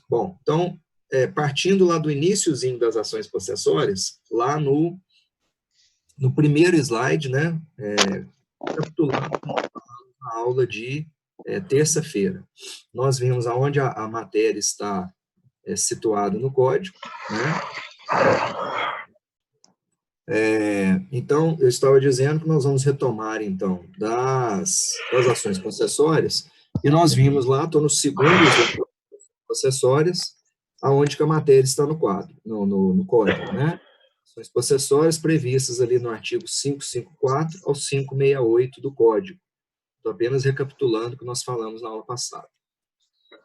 Bom, então, partindo lá do iniciozinho das ações possessórias, lá no primeiro slide, né, capitulando a aula de terça-feira. Nós vimos aonde a matéria está situada no código, né? Então, eu estava dizendo que nós vamos retomar, então, das ações possessórias, e nós vimos lá, estou no segundo slide, possessórias, aonde que a matéria está no quadro, no código, né? Ações possessórias previstas ali no artigo 554 ao 568 do código. Estou apenas recapitulando o que nós falamos na aula passada.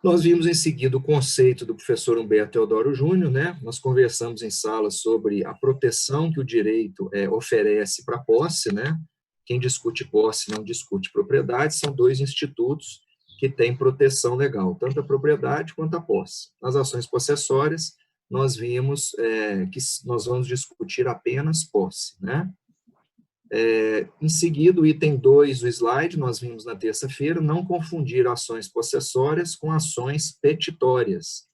Nós vimos em seguida o conceito do professor Humberto Teodoro Júnior, né? Nós conversamos em sala sobre a proteção que o direito oferece para a posse, né? Quem discute posse não discute propriedade, são dois institutos que têm proteção legal, tanto a propriedade quanto a posse. Nas ações possessórias, nós vimos que nós vamos discutir apenas posse, né? Em seguida, o item 2 do slide, nós vimos na terça-feira, não confundir ações possessórias com ações petitórias.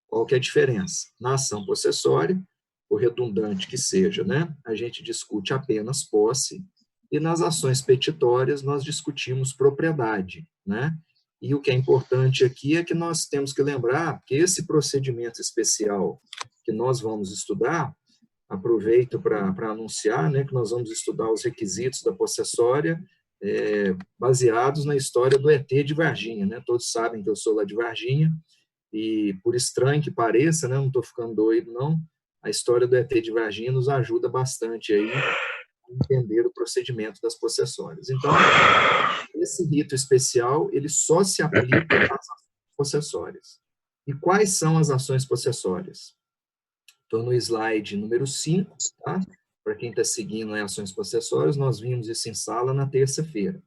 Qual que é a diferença? Na ação possessória, por redundante que seja, né, a gente discute apenas posse, e nas ações petitórias nós discutimos propriedade, né? E o que é importante aqui é que nós temos que lembrar que esse procedimento especial que nós vamos estudar, aproveito para anunciar, né, que nós vamos estudar os requisitos da possessória baseados na história do ET de Varginha, né? Todos sabem que eu sou lá de Varginha, e por estranho que pareça, né, não estou ficando doido, não, a história do ET de Varginha nos ajuda bastante aí a entender o procedimento das possessórias. Então, esse rito especial, ele só se aplica às ações possessórias. E quais são as ações possessórias? Estou no slide número 5, tá? Para quem está seguindo as ações possessórias, nós vimos isso em sala na terça-feira.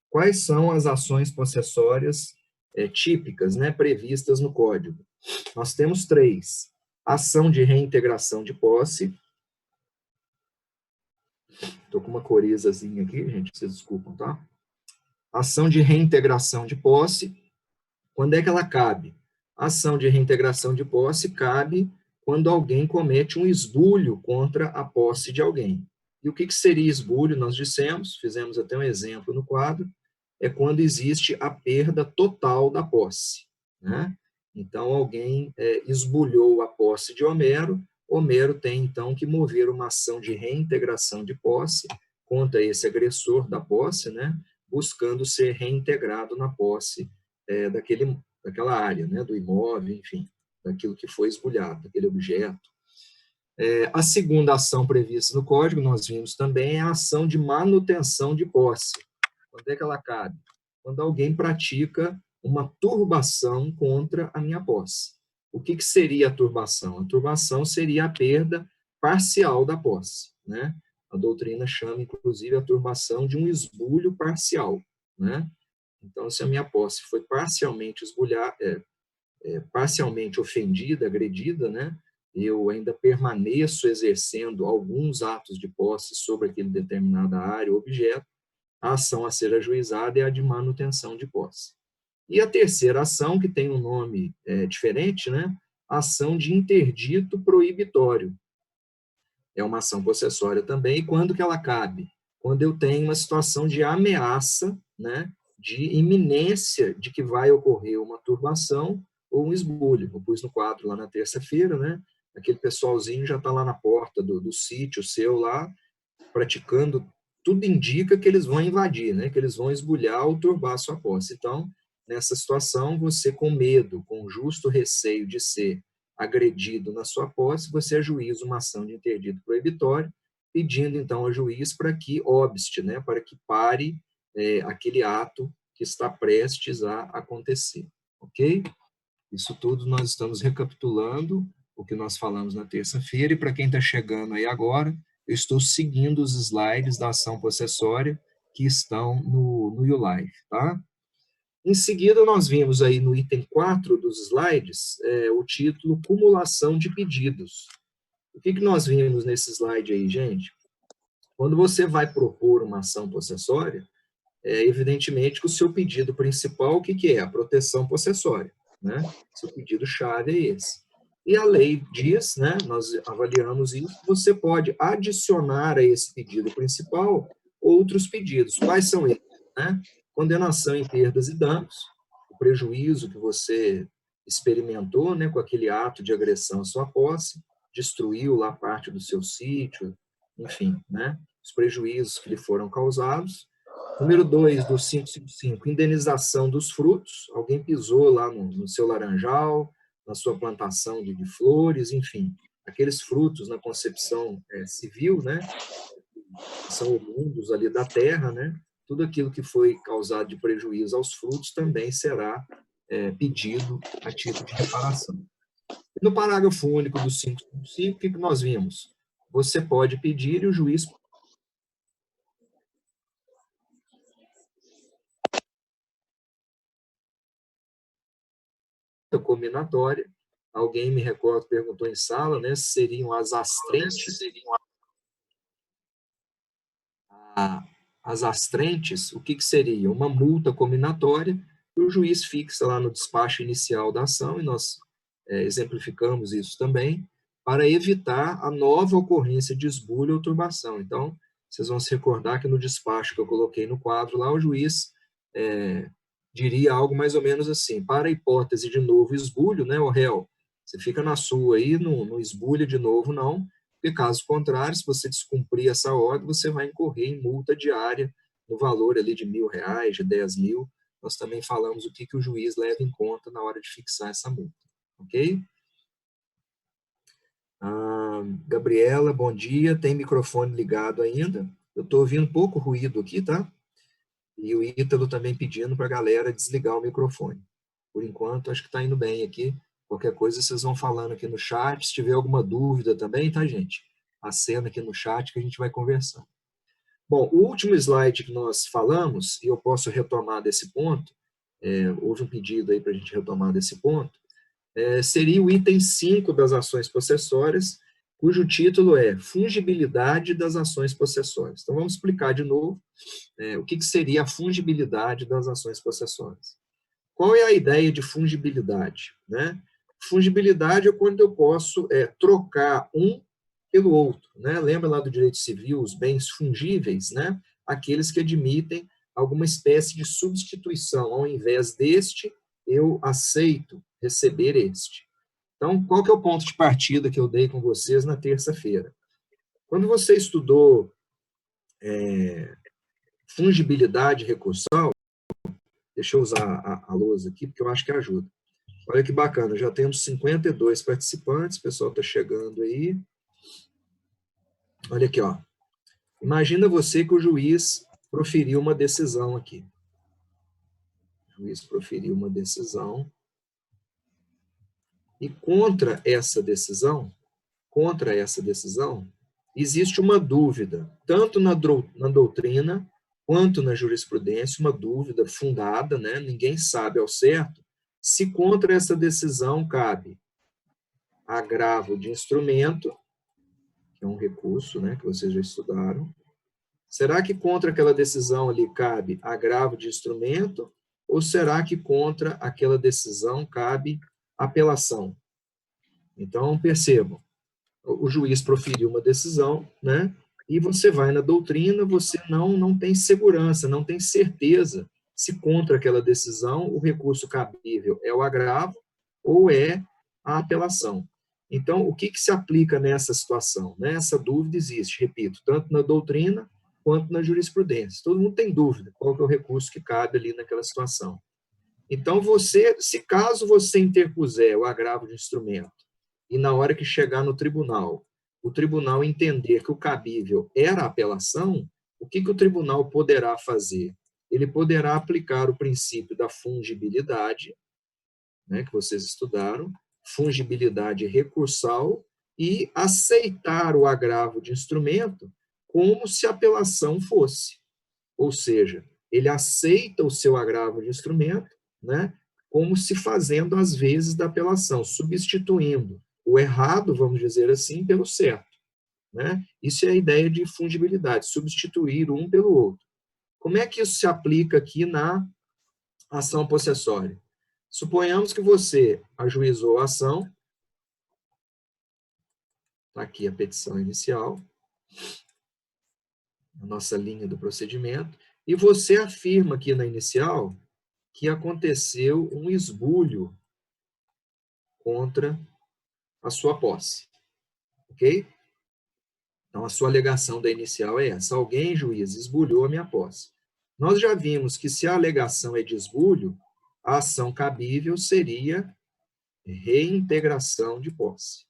Quais são as ações possessórias típicas, né, previstas no código? Nós temos 3. Ação de reintegração de posse. Estou com uma corizazinha aqui, gente, vocês desculpam, tá? Ação de reintegração de posse. Quando é que ela cabe? A ação de reintegração de posse cabe quando alguém comete um esbulho contra a posse de alguém. E o que seria esbulho? Nós dissemos, fizemos até um exemplo no quadro, é quando existe a perda total da posse, né? Então, alguém esbulhou a posse de Homero, Homero tem, então, que mover uma ação de reintegração de posse contra esse agressor da posse, né? Buscando ser reintegrado na posse daquela área, né? Do imóvel, enfim, daquilo que foi esbulhado, daquele objeto. A segunda ação prevista no código, nós vimos também, é a ação de manutenção de posse. Quando é que ela cabe? Quando alguém pratica uma turbação contra a minha posse. O que seria a turbação? A turbação seria a perda parcial da posse, né? A doutrina chama, inclusive, a turbação de um esbulho parcial, né? Então, se a minha posse foi parcialmente parcialmente ofendida, agredida, né? Eu ainda permaneço exercendo alguns atos de posse sobre aquele determinada área ou objeto, a ação a ser ajuizada é a de manutenção de posse. E a terceira ação, que tem um nome diferente, né? Ação de interdito proibitório. É uma ação possessória também. E quando que ela cabe? Quando eu tenho uma situação de ameaça, né? De iminência de que vai ocorrer uma turbação ou um esbulho. Eu pus no quadro lá na terça-feira, né? Aquele pessoalzinho já está lá na porta do sítio seu lá, praticando, tudo indica que eles vão invadir, né? Que eles vão esbulhar ou turbar a sua posse. Então, nessa situação, você com medo, com justo receio de ser agredido na sua posse, você ajuiza uma ação de interdito proibitório, pedindo então ao juiz para que obste, né? Para que pare aquele ato que está prestes a acontecer, ok? Isso tudo nós estamos recapitulando o que nós falamos na terça-feira, e para quem está chegando aí agora, eu estou seguindo os slides da ação possessória que estão no YouLive, tá? Em seguida, nós vimos aí no item 4 dos slides o título Cumulação de Pedidos. O que nós vimos nesse slide aí, gente? Quando você vai propor uma ação possessória, evidentemente que o seu pedido principal, o que é? A proteção possessória, né? Seu pedido-chave é esse. E a lei diz, né, nós avaliamos isso, você pode adicionar a esse pedido principal outros pedidos. Quais são eles? Né? Condenação em perdas e danos, o prejuízo que você experimentou, né, com aquele ato de agressão à sua posse, destruiu lá parte do seu sítio, enfim, né, os prejuízos que lhe foram causados. Número 2 do 555, indenização dos frutos. Alguém pisou lá no seu laranjal, na sua plantação de flores, enfim, aqueles frutos na concepção civil, né, que são oriundos ali da terra, né, tudo aquilo que foi causado de prejuízo aos frutos também será pedido a título de reparação. No parágrafo único do 555, o que nós vimos? Você pode pedir e o juiz combinatória. Alguém, me recordo, perguntou em sala, né, se seriam as astrentes. As astrentes, o que seria? Uma multa combinatória que o juiz fixa lá no despacho inicial da ação, e nós exemplificamos isso também, para evitar a nova ocorrência de esbulho ou turbação. Então, vocês vão se recordar que no despacho que eu coloquei no quadro lá, o juiz diria algo mais ou menos assim: para a hipótese de novo esbulho, né, o réu, você fica na sua aí, não esbulha de novo não, porque caso contrário, se você descumprir essa ordem, você vai incorrer em multa diária no valor ali de R$1.000, de 10.000. Nós também falamos o que o juiz leva em conta na hora de fixar essa multa, ok? Gabriela, bom dia, tem microfone ligado ainda? Eu estou ouvindo pouco ruído aqui, tá? E o Ítalo também pedindo para a galera desligar o microfone. Por enquanto, acho que está indo bem aqui. Qualquer coisa, vocês vão falando aqui no chat. Se tiver alguma dúvida também, tá, gente? Acena aqui no chat que a gente vai conversando. Bom, o último slide que nós falamos, e eu posso retomar desse ponto, houve um pedido aí para a gente retomar desse ponto, seria o item 5 das ações possessórias, cujo título é Fungibilidade das ações possessórias. Então, vamos explicar de novo o que seria a fungibilidade das ações possessórias. Qual é a ideia de fungibilidade? Né? Fungibilidade é quando eu posso trocar um pelo outro. Né? Lembra lá do direito civil, os bens fungíveis, né? Aqueles que admitem alguma espécie de substituição. Ao invés deste, eu aceito receber este. Então, qual que é o ponto de partida que eu dei com vocês na terça-feira? Quando você estudou fungibilidade recursal, deixa eu usar a lousa aqui, porque eu acho que ajuda. Olha que bacana, já temos 52 participantes, o pessoal está chegando aí. Olha aqui, ó. Imagina você que o juiz proferiu uma decisão aqui. O juiz proferiu uma decisão. E contra essa decisão, existe uma dúvida, tanto na doutrina quanto na jurisprudência, uma dúvida fundada, né? Ninguém sabe ao certo se contra essa decisão cabe agravo de instrumento, que é um recurso, né, que vocês já estudaram. Será que contra aquela decisão ali cabe agravo de instrumento, ou será que contra aquela decisão cabe apelação? Então, percebam, o juiz proferiu uma decisão, né, e você vai na doutrina, você não tem segurança, não tem certeza se contra aquela decisão o recurso cabível é o agravo ou é a apelação. Então, o que se aplica nessa situação? Né? Essa dúvida existe, repito, tanto na doutrina quanto na jurisprudência. Todo mundo tem dúvida qual que é o recurso que cabe ali naquela situação. Então, se caso você interpuser o agravo de instrumento e na hora que chegar no tribunal, o tribunal entender que o cabível era a apelação, o que o tribunal poderá fazer? Ele poderá aplicar o princípio da fungibilidade, né, que vocês estudaram, fungibilidade recursal, e aceitar o agravo de instrumento como se a apelação fosse. Ou seja, ele aceita o seu agravo de instrumento, né, como se fazendo as vezes da apelação, substituindo o errado, vamos dizer assim, pelo certo. Né? Isso é a ideia de fungibilidade, substituir um pelo outro. Como é que isso se aplica aqui na ação possessória? Suponhamos que você ajuizou a ação, está aqui a petição inicial, a nossa linha do procedimento, e você afirma aqui na inicial que aconteceu um esbulho contra a sua posse, ok? Então, a sua alegação da inicial é essa: alguém, juiz, esbulhou a minha posse. Nós já vimos que se a alegação é de esbulho, a ação cabível seria reintegração de posse.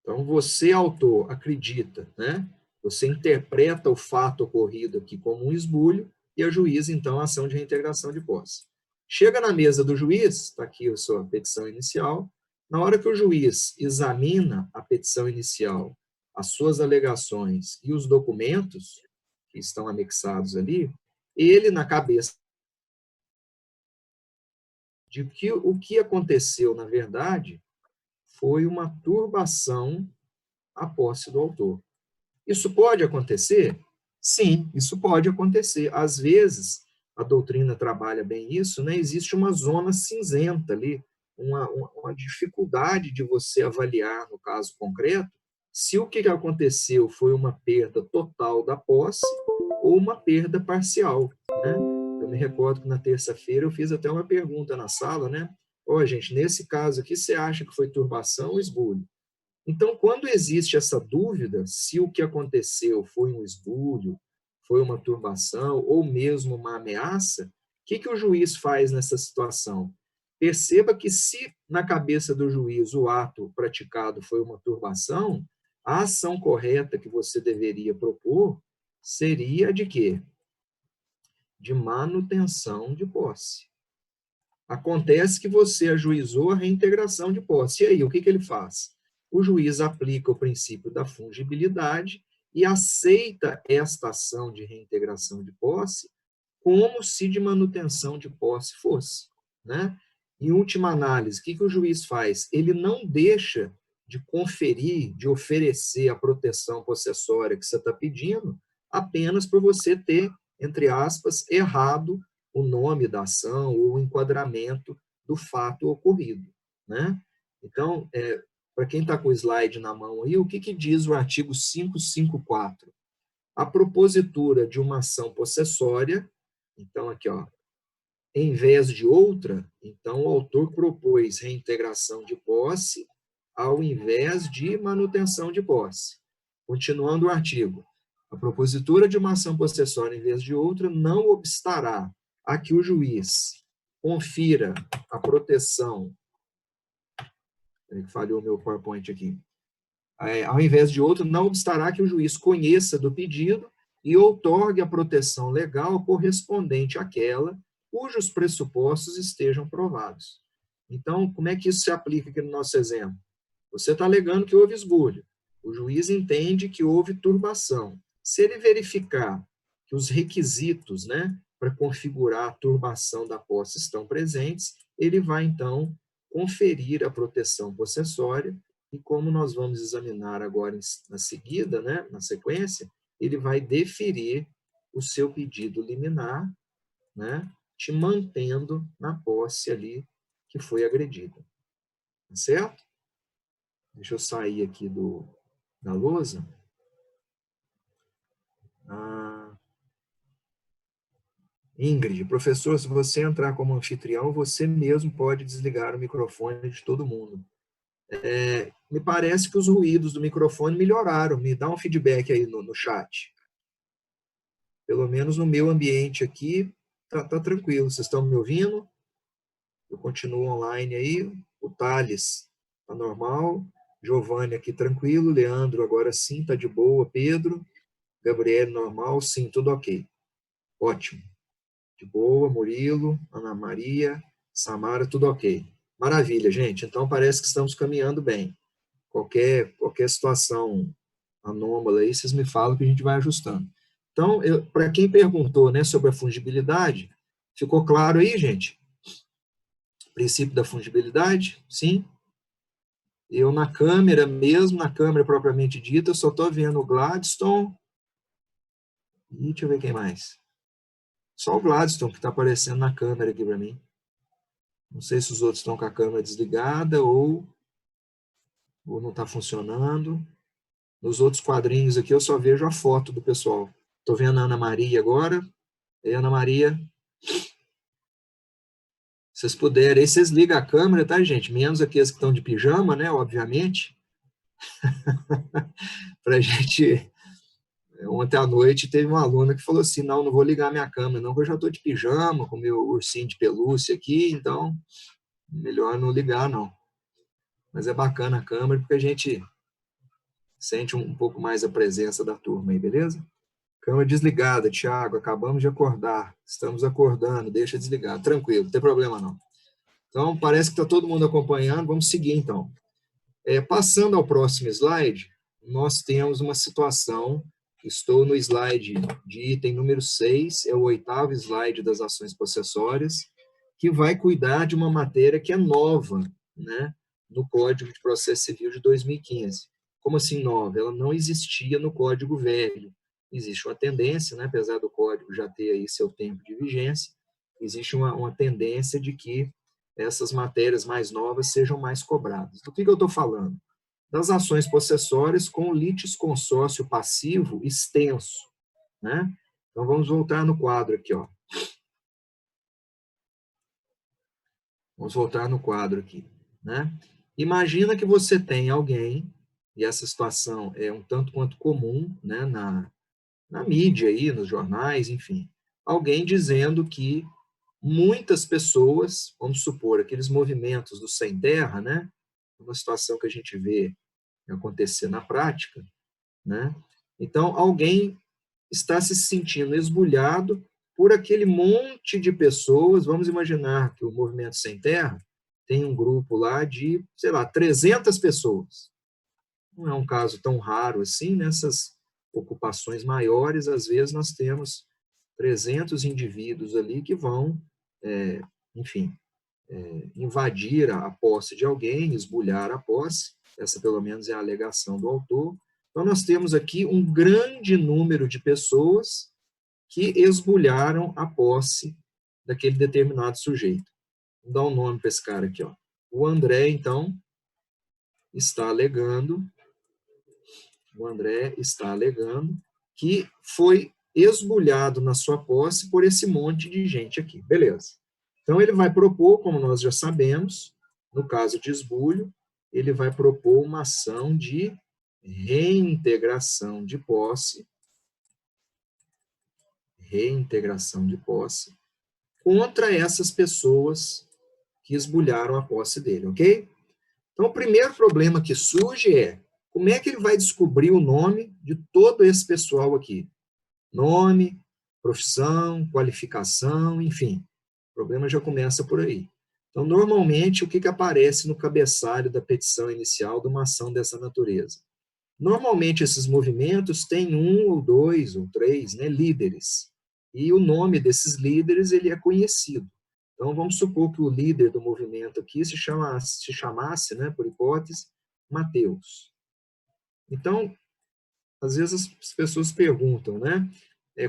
Então, você, autor, acredita, né? Você interpreta o fato ocorrido aqui como um esbulho e a juíza, então, a ação de reintegração de posse. Chega na mesa do juiz, está aqui a sua petição inicial, na hora que o juiz examina a petição inicial, as suas alegações e os documentos que estão anexados ali, ele, na cabeça de que o que aconteceu, na verdade, foi uma turbação à posse do autor. Isso pode acontecer? Sim, isso pode acontecer. Às vezes, a doutrina trabalha bem isso, né? Existe uma zona cinzenta ali, uma dificuldade de você avaliar, no caso concreto, se o que aconteceu foi uma perda total da posse ou uma perda parcial, né? Eu me recordo que na terça-feira eu fiz até uma pergunta na sala, né? Ó, gente, nesse caso aqui, você acha que foi turbação ou esbulho? Então, quando existe essa dúvida, se o que aconteceu foi um esbulho, foi uma turbação ou mesmo uma ameaça, o que o juiz faz nessa situação? Perceba que se na cabeça do juiz o ato praticado foi uma turbação, a ação correta que você deveria propor seria de quê? De manutenção de posse. Acontece que você ajuizou a reintegração de posse. E aí, o que ele faz? O juiz aplica o princípio da fungibilidade e aceita esta ação de reintegração de posse como se de manutenção de posse fosse, né? Em última análise, o que o juiz faz? Ele não deixa de conferir, de oferecer a proteção possessória que você está pedindo, apenas por você ter, entre aspas, errado o nome da ação ou o enquadramento do fato ocorrido, né? Então, para quem está com o slide na mão aí, o que diz o artigo 554? A propositura de uma ação possessória, então aqui, ó, em vez de outra, então o autor propôs reintegração de posse ao invés de manutenção de posse. Continuando o artigo, a propositura de uma ação possessória em vez de outra não obstará a que o juiz confira a proteção, falhou meu PowerPoint aqui, ao invés de outra, não obstará que o juiz conheça do pedido e outorgue a proteção legal correspondente àquela cujos pressupostos estejam provados. Então, como é que isso se aplica aqui no nosso exemplo? Você está alegando que houve esbulho. O juiz entende que houve turbação. Se ele verificar que os requisitos, né, para configurar a turbação da posse estão presentes, ele vai, então, conferir a proteção possessória e, como nós vamos examinar agora na seguida, né, na sequência, ele vai deferir o seu pedido liminar, né, te mantendo na posse ali que foi agredida. Certo? Deixa eu sair aqui da lousa. Ingrid, professor, se você entrar como anfitrião, você mesmo pode desligar o microfone de todo mundo. Me parece que os ruídos do microfone melhoraram. Me dá um feedback aí no chat. Pelo menos no meu ambiente aqui, tá tranquilo. Vocês estão me ouvindo? Eu continuo online aí. O Thales tá normal. Giovanni aqui tranquilo. Leandro agora sim, tá de boa. Pedro. Gabriel normal. Sim, tudo ok. Ótimo. De boa. Murilo, Ana Maria, Samara, tudo ok. Maravilha, gente. Então parece que estamos caminhando bem. Qualquer situação anômala aí, vocês me falam que a gente vai ajustando. Então, para quem perguntou, né, sobre a fungibilidade, ficou claro aí, gente? Princípio da fungibilidade? Sim? Eu na câmera mesmo, na câmera propriamente dita, eu só estou vendo o Gladstone e deixa eu ver quem mais. Só o Gladstone que está aparecendo na câmera aqui para mim. Não sei se os outros estão com a câmera desligada ou não está funcionando. Nos outros quadrinhos aqui eu só vejo a foto do pessoal. Estou vendo a Ana Maria agora. E Ana Maria, se vocês puderem, aí vocês ligam a câmera, tá, gente? Menos aqueles que estão de pijama, né, obviamente. Para a gente... Ontem à noite teve uma aluna que falou assim, não vou ligar minha câmera, não, porque eu já estou de pijama, com meu ursinho de pelúcia aqui, então melhor não ligar, não. Mas é bacana a câmera, porque a gente sente um pouco mais a presença da turma aí, beleza? Câmera desligada, Thiago, acabamos de acordar, estamos acordando, deixa desligado, tranquilo, não tem problema não. Então, parece que está todo mundo acompanhando, vamos seguir então. Passando ao próximo slide, nós temos uma situação, estou no slide de item número 6, é o 8º slide das ações possessórias, que vai cuidar de uma matéria que é nova, né, no Código de Processo Civil de 2015. Como assim nova? Ela não existia no Código Velho. Existe uma tendência, né, apesar do Código já ter aí seu tempo de vigência, existe uma tendência de que essas matérias mais novas sejam mais cobradas. Do que eu estou falando? Das ações possessórias com litisconsórcio passivo extenso, né? Então, vamos voltar no quadro aqui, ó. Vamos voltar no quadro aqui, né? Imagina que você tem alguém, e essa situação é um tanto quanto comum, né, na mídia aí, nos jornais, enfim, alguém dizendo que muitas pessoas, vamos supor, aqueles movimentos do sem terra, né, uma situação que a gente vê acontecer na prática, né? Então, alguém está se sentindo esbulhado por aquele monte de pessoas. Vamos imaginar que o Movimento Sem Terra tem um grupo lá de, sei lá, 300 pessoas. Não é um caso tão raro assim, nessas ocupações maiores, às vezes nós temos 300 indivíduos ali que vão, enfim, invadir a posse de alguém, esbulhar a posse, essa pelo menos é a alegação do autor. Então nós temos aqui um grande número de pessoas que esbulharam a posse daquele determinado sujeito. Vou dar um nome para esse cara aqui, ó. O André, então, está alegando, que foi esbulhado na sua posse por esse monte de gente aqui. Beleza. Então, ele vai propor, como nós já sabemos, no caso de esbulho, ele vai propor uma ação de reintegração de posse, contra essas pessoas que esbulharam a posse dele, ok? Então, o primeiro problema que surge é, como é que ele vai descobrir o nome de todo esse pessoal aqui? Nome, profissão, qualificação, enfim. O problema já começa por aí. Então, normalmente, o que aparece no cabeçalho da petição inicial de uma ação dessa natureza? Normalmente, esses movimentos têm 1 ou 2 ou 3, né, líderes. E o nome desses líderes ele é conhecido. Então, vamos supor que o líder do movimento aqui se chamasse, né, por hipótese, Mateus. Então, às vezes as pessoas perguntam, né,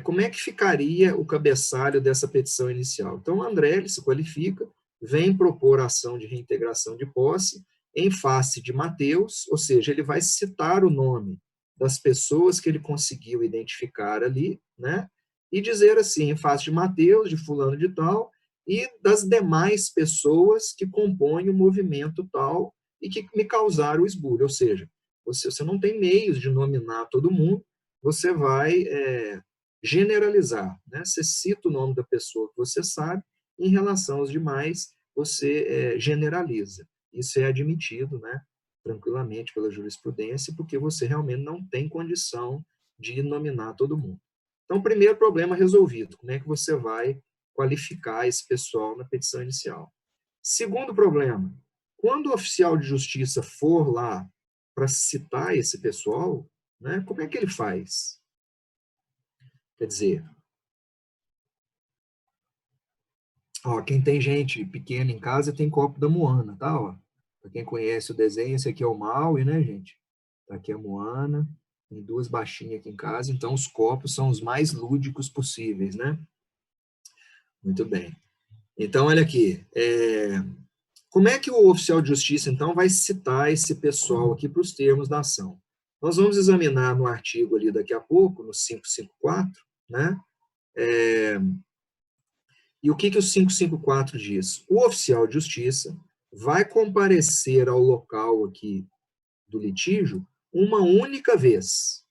como é que ficaria o cabeçalho dessa petição inicial? Então, o André ele se qualifica, vem propor a ação de reintegração de posse em face de Mateus, ou seja, ele vai citar o nome das pessoas que ele conseguiu identificar ali, né, e dizer assim, em face de Mateus, de fulano de tal, e das demais pessoas que compõem o movimento tal e que me causaram o esbulho, ou seja, você não tem meios de nominar todo mundo, você vai generalizar, né? Você cita o nome da pessoa que você sabe, em relação aos demais, você generaliza. Isso é admitido, né, tranquilamente pela jurisprudência, porque você realmente não tem condição de nominar todo mundo. Então, primeiro problema resolvido, como é que você vai qualificar esse pessoal na petição inicial? Segundo problema, quando o oficial de justiça for lá para citar esse pessoal, né, como é que ele faz? Quer dizer, ó, quem tem gente pequena em casa tem copo da Moana, tá? Ó, para quem conhece o desenho, esse aqui é o Maui, né, gente? Tá aqui a Moana, tem 2 baixinhas aqui em casa, então os copos são os mais lúdicos possíveis, né? Muito bem. Então, olha aqui. Como é que o oficial de justiça, então, vai citar esse pessoal aqui para os termos da ação? Nós vamos examinar no artigo ali daqui a pouco, no 554, né? E o que o 554 diz? O oficial de justiça vai comparecer ao local aqui do litígio uma única vez.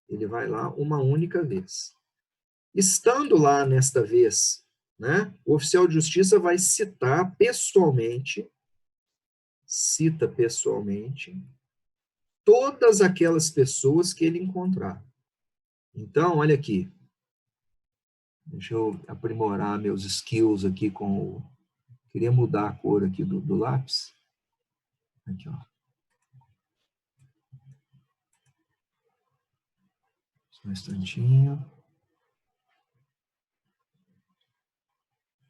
Ele vai lá uma única vez. Estando lá nesta vez, né, o oficial de justiça vai citar pessoalmente, cita pessoalmente, todas aquelas pessoas que ele encontrar. Então, olha aqui. Deixa eu aprimorar meus skills aqui com o... Queria mudar a cor aqui do lápis. Aqui, ó. Só um instantinho.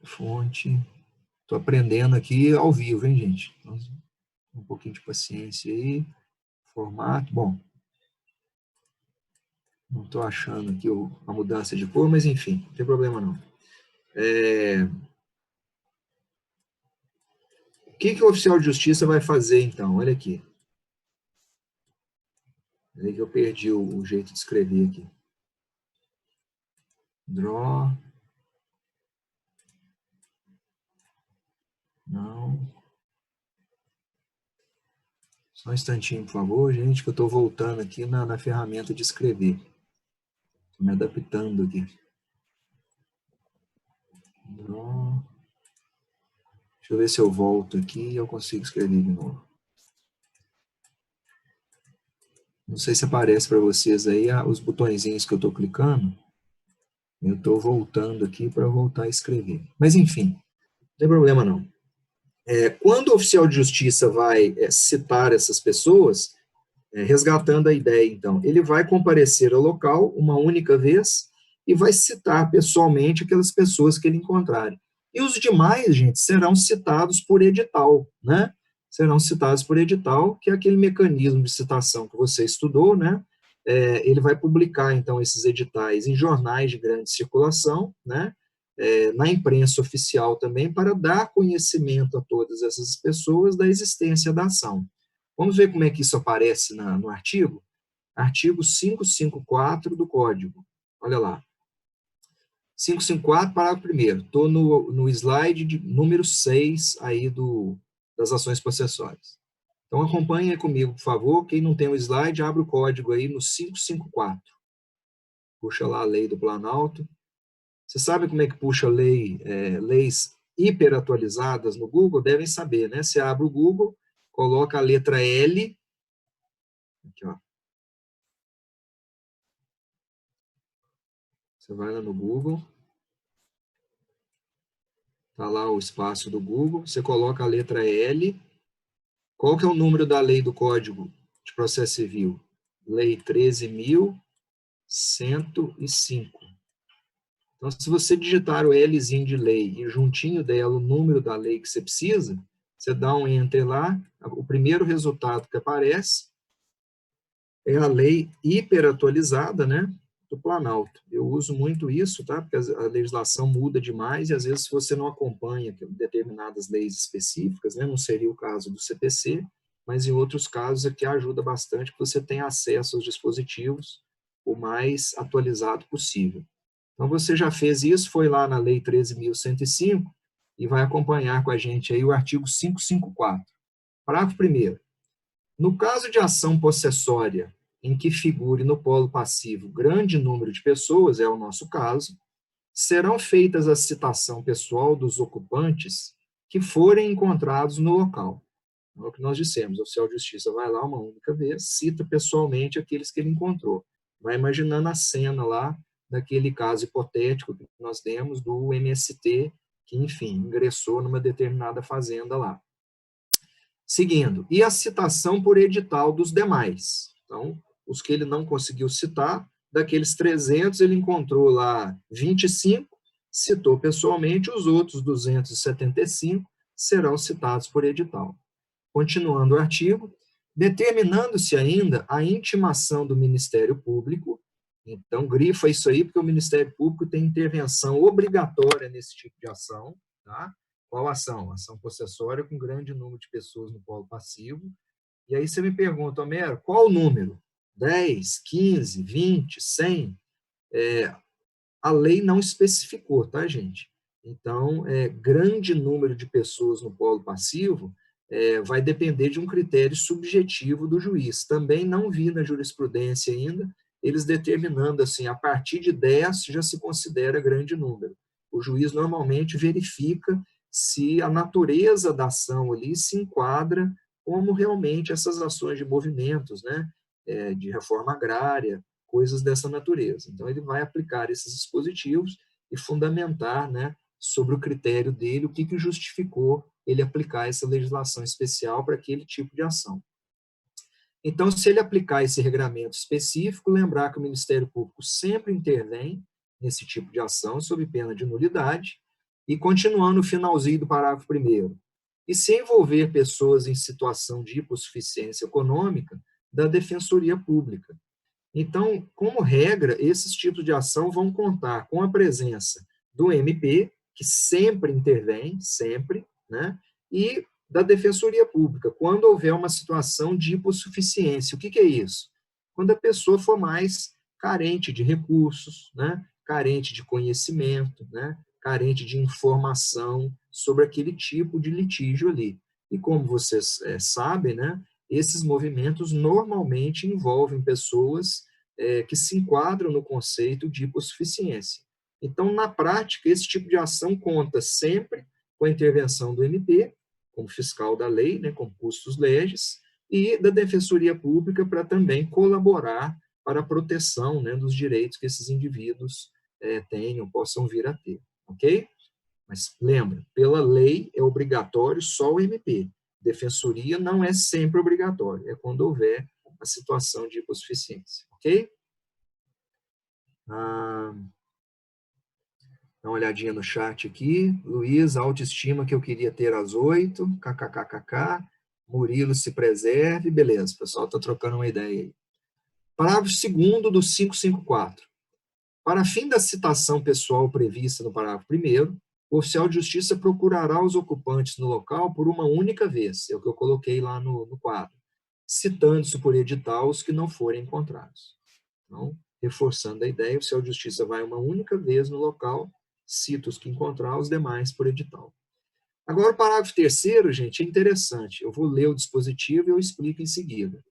Fonte. Estou aprendendo aqui ao vivo, hein, gente? Então, um pouquinho de paciência aí. Formato. Bom, não estou achando aqui a mudança de cor, mas enfim, não tem problema não. O que o oficial de justiça vai fazer, então? Olha aqui. Olha que eu perdi o jeito de escrever aqui. Draw. Não. Só um instantinho, por favor, gente, que eu estou voltando aqui na ferramenta de escrever. Estou me adaptando aqui. Draw. Deixa eu ver se eu volto aqui e eu consigo escrever de novo. Não sei se aparece para vocês aí os botõezinhos que eu estou clicando. Eu estou voltando aqui para voltar a escrever. Mas, enfim, não tem problema não. Quando o oficial de justiça vai citar essas pessoas, resgatando a ideia, então, ele vai comparecer ao local uma única vez e vai citar pessoalmente aquelas pessoas que ele encontrarem. E os demais, gente, serão citados por edital, né? Serão citados por edital, que é aquele mecanismo de citação que você estudou, né? Ele vai publicar, então, esses editais em jornais de grande circulação, né? Na imprensa oficial também, para dar conhecimento a todas essas pessoas da existência da ação. Vamos ver como é que isso aparece no artigo? Artigo 554 do Código. Olha lá. 554, parágrafo 1º. Estou no slide de número 6 aí das ações processuais. Então, acompanhe comigo, por favor. Quem não tem o slide, abre o código aí no 554. Puxa lá a lei do Planalto. Você sabe como é que puxa leis hiperatualizadas no Google? Devem saber, né? Você abre o Google, coloca a letra L. Aqui, ó. Você vai lá no Google. Está lá o espaço do Google. Você coloca a letra L. Qual que é o número da lei do Código de Processo Civil? Lei 13.105. Então, se você digitar o Lzinho de lei e juntinho dela o número da lei que você precisa, você dá um Enter lá, o primeiro resultado que aparece é a lei hiperatualizada, né, do Planalto. Eu uso muito isso, tá, porque a legislação muda demais e às vezes se você não acompanha determinadas leis específicas, né, não seria o caso do CPC, mas em outros casos aqui ajuda bastante que você tenha acesso aos dispositivos o mais atualizado possível. Então, você já fez isso, foi lá na Lei 13.105 e vai acompanhar com a gente aí o artigo 554. Parágrafo 1º. No caso de ação possessória em que figure no polo passivo grande número de pessoas, é o nosso caso, serão feitas a citação pessoal dos ocupantes que forem encontrados no local. É o que nós dissemos, o oficial de justiça vai lá uma única vez, cita pessoalmente aqueles que ele encontrou. Vai imaginando a cena lá, daquele caso hipotético que nós demos do MST, que, enfim, ingressou numa determinada fazenda lá. Seguindo, e a citação por edital dos demais. Então, os que ele não conseguiu citar, daqueles 300, ele encontrou lá 25, citou pessoalmente, os outros 275 serão citados por edital. Continuando o artigo, determinando-se ainda a intimação do Ministério Público, Então, grifa isso aí, porque o Ministério Público tem intervenção obrigatória nesse tipo de ação. Tá? Qual ação? Ação possessória com grande número de pessoas no polo passivo. E aí você me pergunta, Homero, qual o número? 10, 15, 20, 100? A lei não especificou, tá, gente? Então, grande número de pessoas no polo passivo vai depender de um critério subjetivo do juiz. Também não vi na jurisprudência ainda eles determinando assim, a partir de 10 já se considera grande número. O juiz normalmente verifica se a natureza da ação ali se enquadra como realmente essas ações de movimentos, né, de reforma agrária, coisas dessa natureza. Então, ele vai aplicar esses dispositivos e fundamentar, né, sobre o critério dele, o que justificou ele aplicar essa legislação especial para aquele tipo de ação. Então, se ele aplicar esse regramento específico, lembrar que o Ministério Público sempre intervém nesse tipo de ação, sob pena de nulidade, e continuando no finalzinho do parágrafo 1º. E se envolver pessoas em situação de hipossuficiência econômica, da Defensoria Pública. Então, como regra, esses tipos de ação vão contar com a presença do MP, que sempre intervém, sempre, né? E da Defensoria Pública, quando houver uma situação de hipossuficiência. O que é isso? Quando a pessoa for mais carente de recursos, né? Carente de conhecimento, né? Carente de informação sobre aquele tipo de litígio ali. E como vocês sabem, né? Esses movimentos normalmente envolvem pessoas que se enquadram no conceito de hipossuficiência. Então, na prática, esse tipo de ação conta sempre com a intervenção do MP, como fiscal da lei, né, como custos legis, e da Defensoria Pública para também colaborar para a proteção, né, dos direitos que esses indivíduos tenham, possam vir a ter, ok? Mas lembra, pela lei é obrigatório só o MP. Defensoria não é sempre obrigatório, é quando houver a situação de hipossuficiência, ok? Dá uma olhadinha no chat aqui. Luiz, autoestima que eu queria ter às 8, kkkk. Murilo, se preserve, beleza, o pessoal está trocando uma ideia aí. Parágrafo 2º do 554. Para fim da citação pessoal prevista no parágrafo 1º, o oficial de justiça procurará os ocupantes no local por uma única vez, é o que eu coloquei lá no quadro, citando-se por edital os que não forem encontrados. Então, reforçando a ideia, o oficial de justiça vai uma única vez no local, cita os que encontrar, os demais por edital. Agora, o parágrafo 3º, gente, é interessante. Eu vou ler o dispositivo e eu explico em seguida.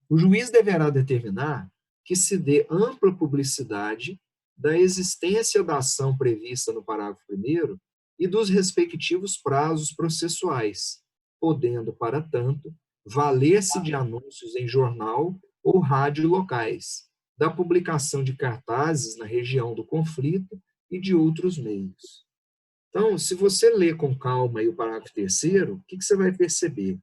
O juiz deverá determinar que se dê ampla publicidade da existência da ação prevista no parágrafo 1º e dos respectivos prazos processuais, podendo, para tanto, valer-se de anúncios em jornal ou rádio locais, da publicação de cartazes na região do conflito e de outros meios. Então, se você ler com calma aí o parágrafo 3º, o que você vai perceber?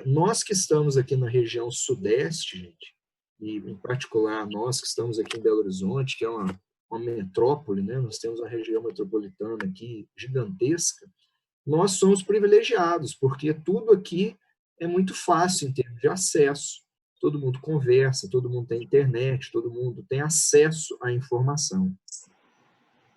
Nós que estamos aqui na região sudeste, gente, e em particular nós que estamos aqui em Belo Horizonte, que é uma metrópole, né? Nós temos uma região metropolitana aqui gigantesca, nós somos privilegiados, porque tudo aqui é muito fácil em termos de acesso, todo mundo conversa, todo mundo tem internet, todo mundo tem acesso à informação.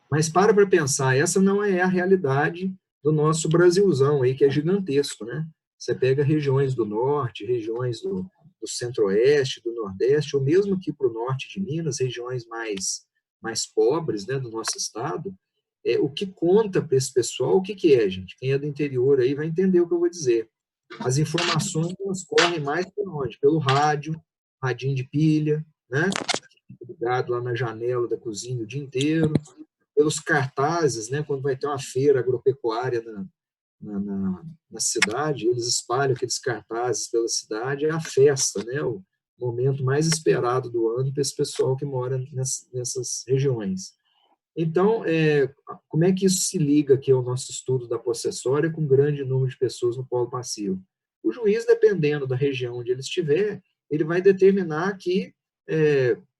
Mas para pensar, essa não é a realidade do nosso Brasilzão aí, que é gigantesco, né? Você pega regiões do norte, regiões do centro-oeste, do nordeste, ou mesmo aqui para o norte de Minas, regiões mais pobres, né, do nosso estado, o que conta para esse pessoal, o que é, gente? Quem é do interior aí vai entender o que eu vou dizer. As informações elas correm mais por onde? Pelo rádio, radinho de pilha, né? Ligado lá na janela da cozinha o dia inteiro, pelos cartazes, né? Quando vai ter uma feira agropecuária na cidade, eles espalham aqueles cartazes pela cidade, é a festa, né? O momento mais esperado do ano para esse pessoal que mora nessas regiões. Então, como é que isso se liga aqui ao nosso estudo da possessória com um grande número de pessoas no polo passivo? O juiz, dependendo da região onde ele estiver, ele vai determinar que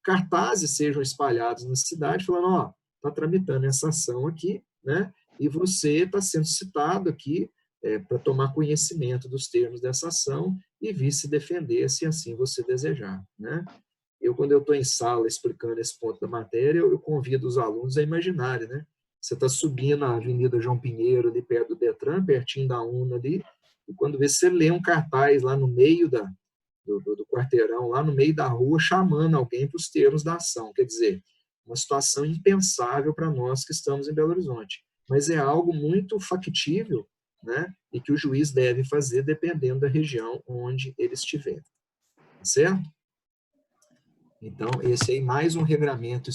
cartazes sejam espalhados na cidade, falando, ó, está tramitando essa ação aqui, né? E você está sendo citado aqui para tomar conhecimento dos termos dessa ação e vir se defender, se assim você desejar, né? quando eu estou em sala explicando esse ponto da matéria, eu convido os alunos a imaginarem, né? Você está subindo a Avenida João Pinheiro, ali perto do Detran, pertinho da UNA ali, e quando você lê um cartaz lá no meio do quarteirão, lá no meio da rua, chamando alguém para os termos da ação. Quer dizer, uma situação impensável para nós que estamos em Belo Horizonte. Mas é algo muito factível, né? E que o juiz deve fazer dependendo da região onde ele estiver. Tá certo? Então, esse aí mais um regramento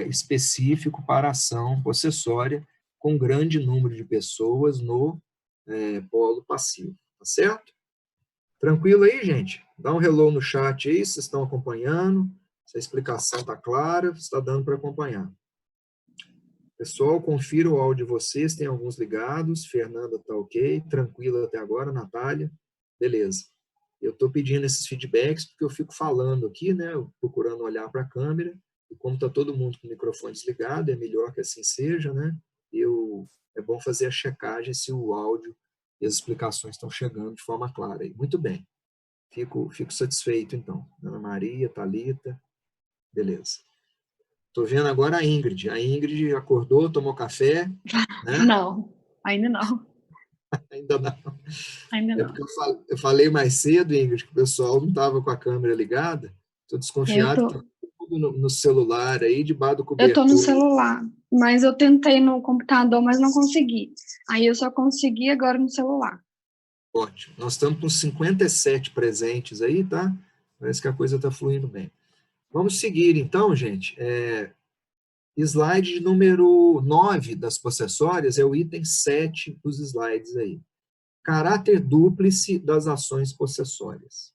específico para ação possessória com grande número de pessoas no polo passivo. Tá certo? Tranquilo aí, gente? Dá um hello no chat aí, vocês estão acompanhando. Se a explicação está clara, está dando para acompanhar. Pessoal, confira o áudio de vocês, tem alguns ligados. Fernanda está ok, tranquila até agora. Natália, beleza. Eu estou pedindo esses feedbacks porque eu fico falando aqui, né, procurando olhar para a câmera, e como está todo mundo com o microfone desligado, é melhor que assim seja, né? É bom fazer a checagem se o áudio e as explicações estão chegando de forma clara. Aí. Muito bem. Fico satisfeito, então. Ana Maria, Thalita, beleza. Estou vendo agora a Ingrid. A Ingrid acordou, tomou café, né? Não, ainda não. Ainda não. Ainda É não. porque eu falei mais cedo, Ingrid, que o pessoal não estava com a câmera ligada. Estou desconfiado que está tudo no celular aí, debaixo do Eu tô no cobertor. celular, mas eu tentei no computador, mas não consegui. Aí eu só consegui agora no celular. Ótimo. Nós estamos com 57 presentes aí, tá? Parece que a coisa está fluindo bem. Vamos seguir, então, gente. Slide número 9 das possessórias é o item 7 dos slides aí. Caráter dúplice das ações possessórias.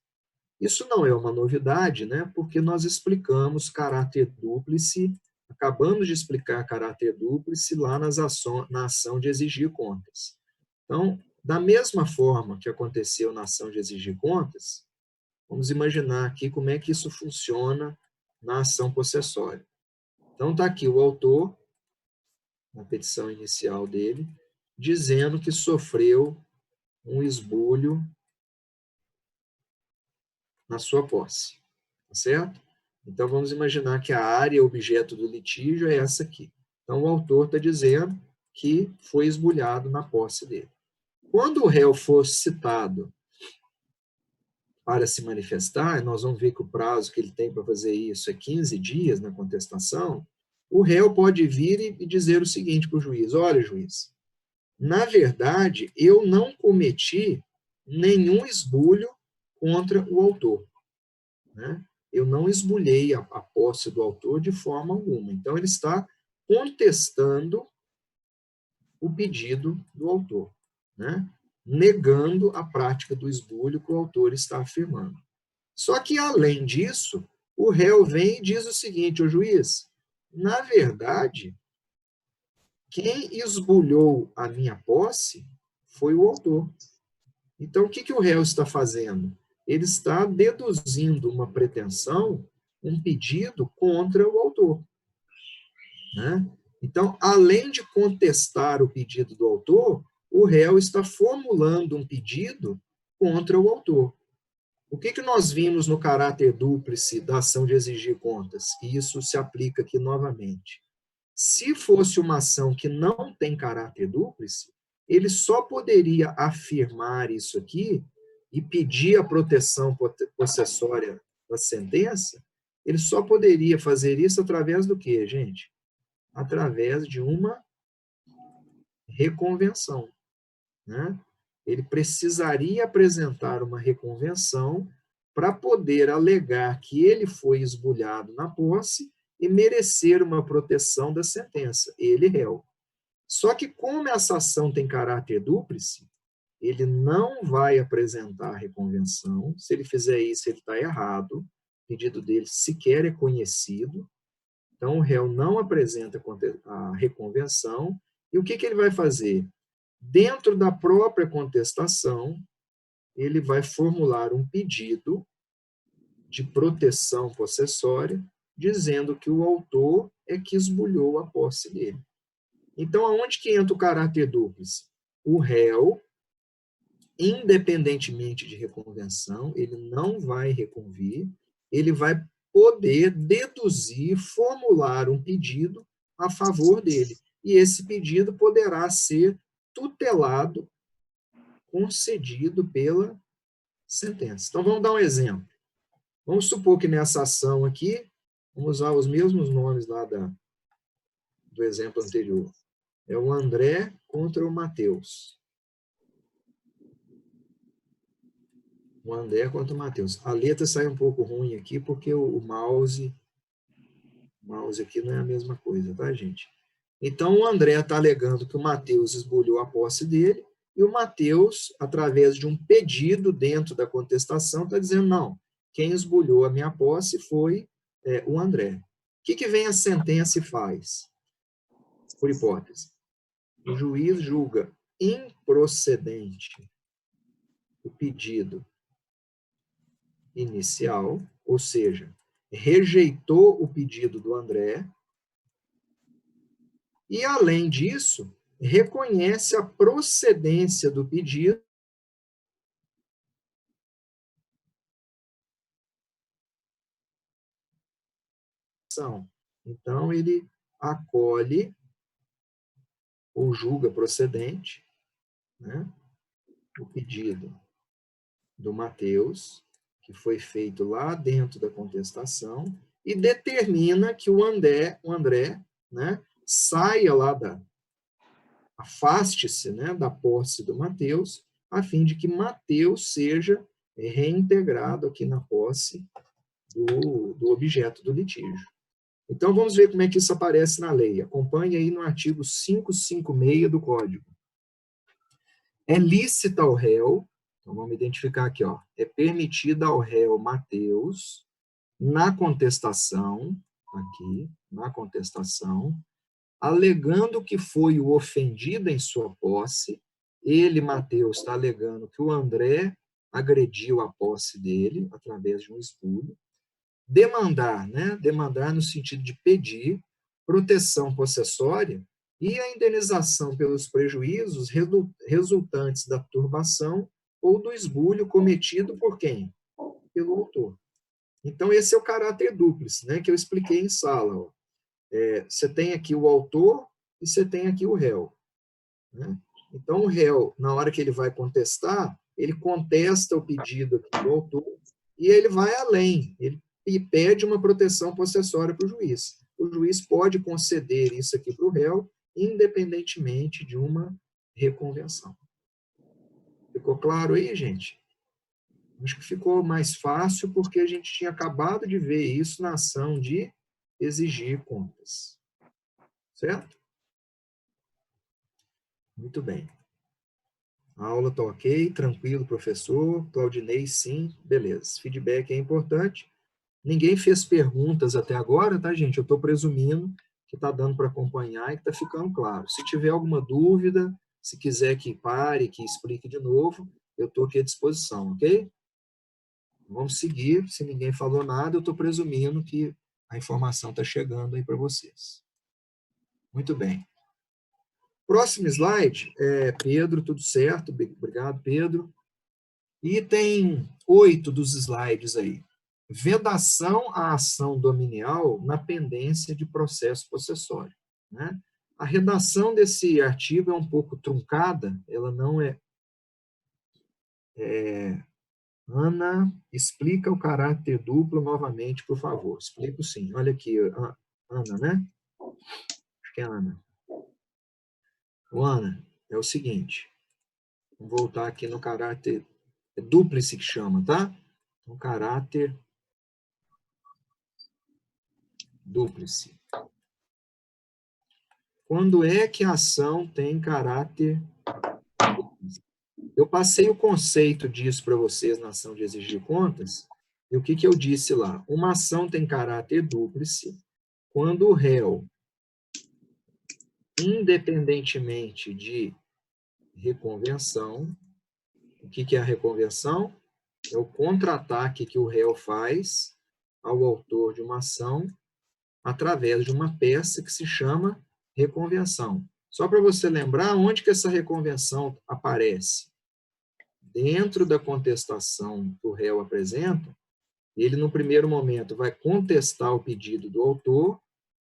Isso não é uma novidade, né? Porque nós explicamos caráter dúplice, acabamos de explicar caráter dúplice lá na ação de exigir contas. Então, da mesma forma que aconteceu na ação de exigir contas, vamos imaginar aqui como é que isso funciona na ação possessória. Então, está aqui o autor, na petição inicial dele, dizendo que sofreu um esbulho na sua posse, tá certo? Então, vamos imaginar que a área objeto do litígio é essa aqui. Então, o autor está dizendo que foi esbulhado na posse dele. Quando o réu for citado para se manifestar, nós vamos ver que o prazo que ele tem para fazer isso é 15 dias na contestação, o réu pode vir e dizer o seguinte para o juiz: olha, juiz, na verdade, eu não cometi nenhum esbulho contra o autor, né? Eu não esbulhei a posse do autor de forma alguma. Então, ele está contestando o pedido do autor, né? Negando a prática do esbulho que o autor está afirmando. Só que, além disso, o réu vem e diz o seguinte: o juiz, na verdade, quem esbulhou a minha posse foi o autor. Então, o que o réu está fazendo? Ele está deduzindo uma pretensão, um pedido contra o autor, né? Então, além de contestar o pedido do autor, o réu está formulando um pedido contra o autor. O que nós vimos no caráter dúplice da ação de exigir contas? E isso se aplica aqui novamente. Se fosse uma ação que não tem caráter dúplice, ele só poderia afirmar isso aqui e pedir a proteção possessória da sentença, ele só poderia fazer isso através do quê, gente? Através de uma reconvenção, né? Ele precisaria apresentar uma reconvenção para poder alegar que ele foi esbulhado na posse e merecer uma proteção da sentença, ele réu. Só que como essa ação tem caráter dúplice, ele não vai apresentar a reconvenção. Se ele fizer isso, ele está errado. O pedido dele sequer é conhecido. Então, o réu não apresenta a reconvenção. E o que ele vai fazer? Dentro da própria contestação, ele vai formular um pedido de proteção possessória, dizendo que o autor é que esbulhou a posse dele. Então, aonde que entra o caráter dúplice? O réu, independentemente de reconvenção, ele não vai reconvir, ele vai poder deduzir, formular um pedido a favor dele. E esse pedido poderá ser tutelado, concedido pela sentença. Então, vamos dar um exemplo. Vamos supor que nessa ação aqui, vamos usar os mesmos nomes lá do exemplo anterior. É o André contra o Matheus. O André contra o Matheus. A letra sai um pouco ruim aqui, porque o mouse aqui não é a mesma coisa, tá, gente? Então, o André está alegando que o Matheus esbulhou a posse dele, e o Matheus, através de um pedido dentro da contestação, está dizendo, não, quem esbulhou a minha posse foi o André. O que vem a sentença e faz? Por hipótese, o juiz julga improcedente o pedido inicial, ou seja, rejeitou o pedido do André, e, além disso, reconhece a procedência do pedido Então, ele acolhe ou julga procedente, né, o pedido do Matheus, que foi feito lá dentro da contestação, e determina que o André, né, saia lá afaste-se, né, da posse do Matheus, a fim de que Matheus seja reintegrado aqui na posse do objeto do litígio. Então, vamos ver como é que isso aparece na lei. Acompanhe aí no artigo 556 do Código. É lícita ao réu, então vamos identificar aqui, ó, é permitida ao réu Matheus, na contestação, alegando que foi o ofendido em sua posse, ele, Matheus, está alegando que o André agrediu a posse dele, através de um esbulho, demandar, né? Demandar no sentido de pedir proteção possessória e a indenização pelos prejuízos resultantes da turbação ou do esbulho cometido por quem? Pelo autor. Então, esse é o caráter dúplice, né? Que eu expliquei em sala. Ó. Você tem aqui o autor e você tem aqui o réu. Né? Então, o réu, na hora que ele vai contestar, ele contesta o pedido aqui do autor e ele vai além, ele pede uma proteção possessória para o juiz. O juiz pode conceder isso aqui para o réu, independentemente de uma reconvenção. Ficou claro aí, gente? Acho que ficou mais fácil porque a gente tinha acabado de ver isso na ação de exigir contas. Certo? Muito bem. A aula está ok, tranquilo, professor. Claudinei, sim, beleza. Feedback é importante. Ninguém fez perguntas até agora, tá, gente? Eu estou presumindo que está dando para acompanhar e que está ficando claro. Se tiver alguma dúvida, se quiser que pare, que explique de novo, eu estou aqui à disposição, ok? Vamos seguir. Se ninguém falou nada, eu estou presumindo que a informação está chegando aí para vocês. Muito bem. Próximo slide, Pedro, tudo certo? Obrigado, Pedro. Item 8 dos slides aí. Vedação à ação dominial na pendência de processo possessório. Né? A redação desse artigo é um pouco truncada, ela não Ana, explica o caráter duplo novamente, por favor. Explico sim. Olha aqui, Ana, né? Acho que é Ana. Ana, é o seguinte. Vamos voltar aqui no caráter dúplice que chama, tá? No caráter dúplice. Quando é que a ação tem caráter dúplice? Eu passei o conceito disso para vocês na ação de exigir contas, e o que eu disse lá? Uma ação tem caráter dúplice quando o réu, independentemente de reconvenção, o que é a reconvenção? É o contra-ataque que o réu faz ao autor de uma ação através de uma peça que se chama reconvenção. Só para você lembrar, onde que essa reconvenção aparece? Dentro da contestação que o réu apresenta, Ele, no primeiro momento, vai contestar o pedido do autor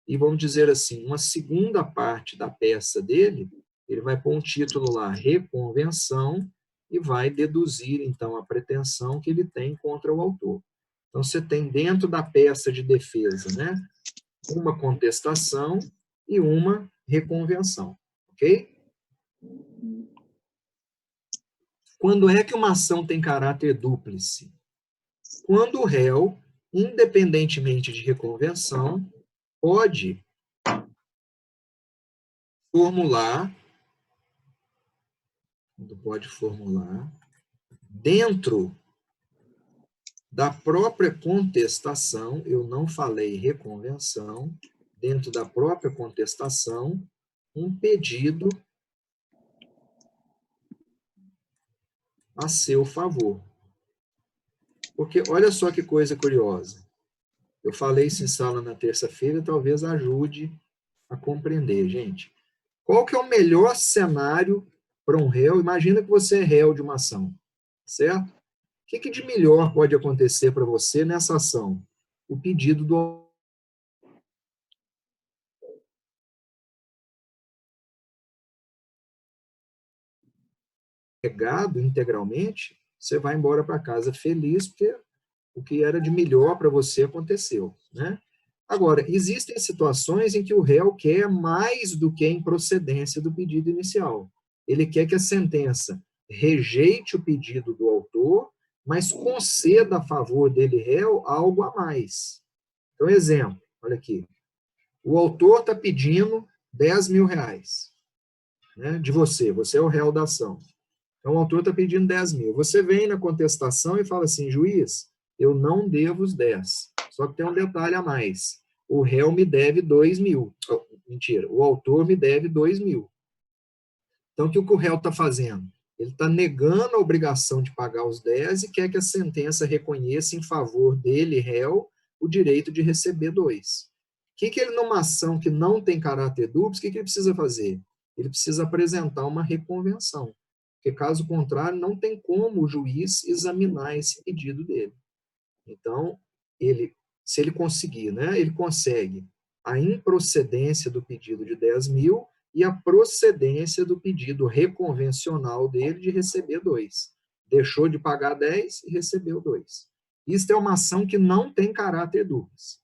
e, vamos dizer assim, uma segunda parte da peça dele, ele vai pôr um título lá, reconvenção, e vai deduzir, então, a pretensão que ele tem contra o autor. Então, você tem dentro da peça de defesa, né, uma contestação e uma reconvenção, ok? Quando é que uma ação tem caráter dúplice? Quando o réu, independentemente de reconvenção, pode formular, dentro da própria contestação, eu não falei reconvenção, dentro da própria contestação, um pedido a seu favor. Porque olha só que coisa curiosa. Eu falei isso em sala na terça-feira, talvez ajude a compreender, gente. Qual que é o melhor cenário para um réu? Imagina que você é réu de uma ação, certo? O que de melhor pode acontecer para você nessa ação? O pedido do negado integralmente, você vai embora para casa feliz, porque o que era de melhor para você aconteceu, né? Agora, existem situações em que o réu quer mais do que a improcedência do pedido inicial. Ele quer que a sentença rejeite o pedido do autor, mas conceda a favor dele, réu, algo a mais. Então, exemplo, olha aqui. O autor está pedindo 10 mil reais, né, de você é o réu da ação. Então, o autor está pedindo 10 mil. Você vem na contestação e fala assim, juiz, eu não devo os 10. Só que tem um detalhe a mais. O réu me deve 2 mil. Oh, mentira, o autor me deve 2 mil. Então, o que o réu está fazendo? Ele está negando a obrigação de pagar os 10 e quer que a sentença reconheça em favor dele, réu, o direito de receber 2. O que ele, numa ação que não tem caráter dúbio, o que ele precisa fazer? Ele precisa apresentar uma reconvenção. Porque, caso contrário, não tem como o juiz examinar esse pedido dele. Então, se ele conseguir, né, ele consegue a improcedência do pedido de 10 mil e a procedência do pedido reconvencional dele de receber 2. Deixou de pagar 10 e recebeu 2. Isso é uma ação que não tem caráter dúplice.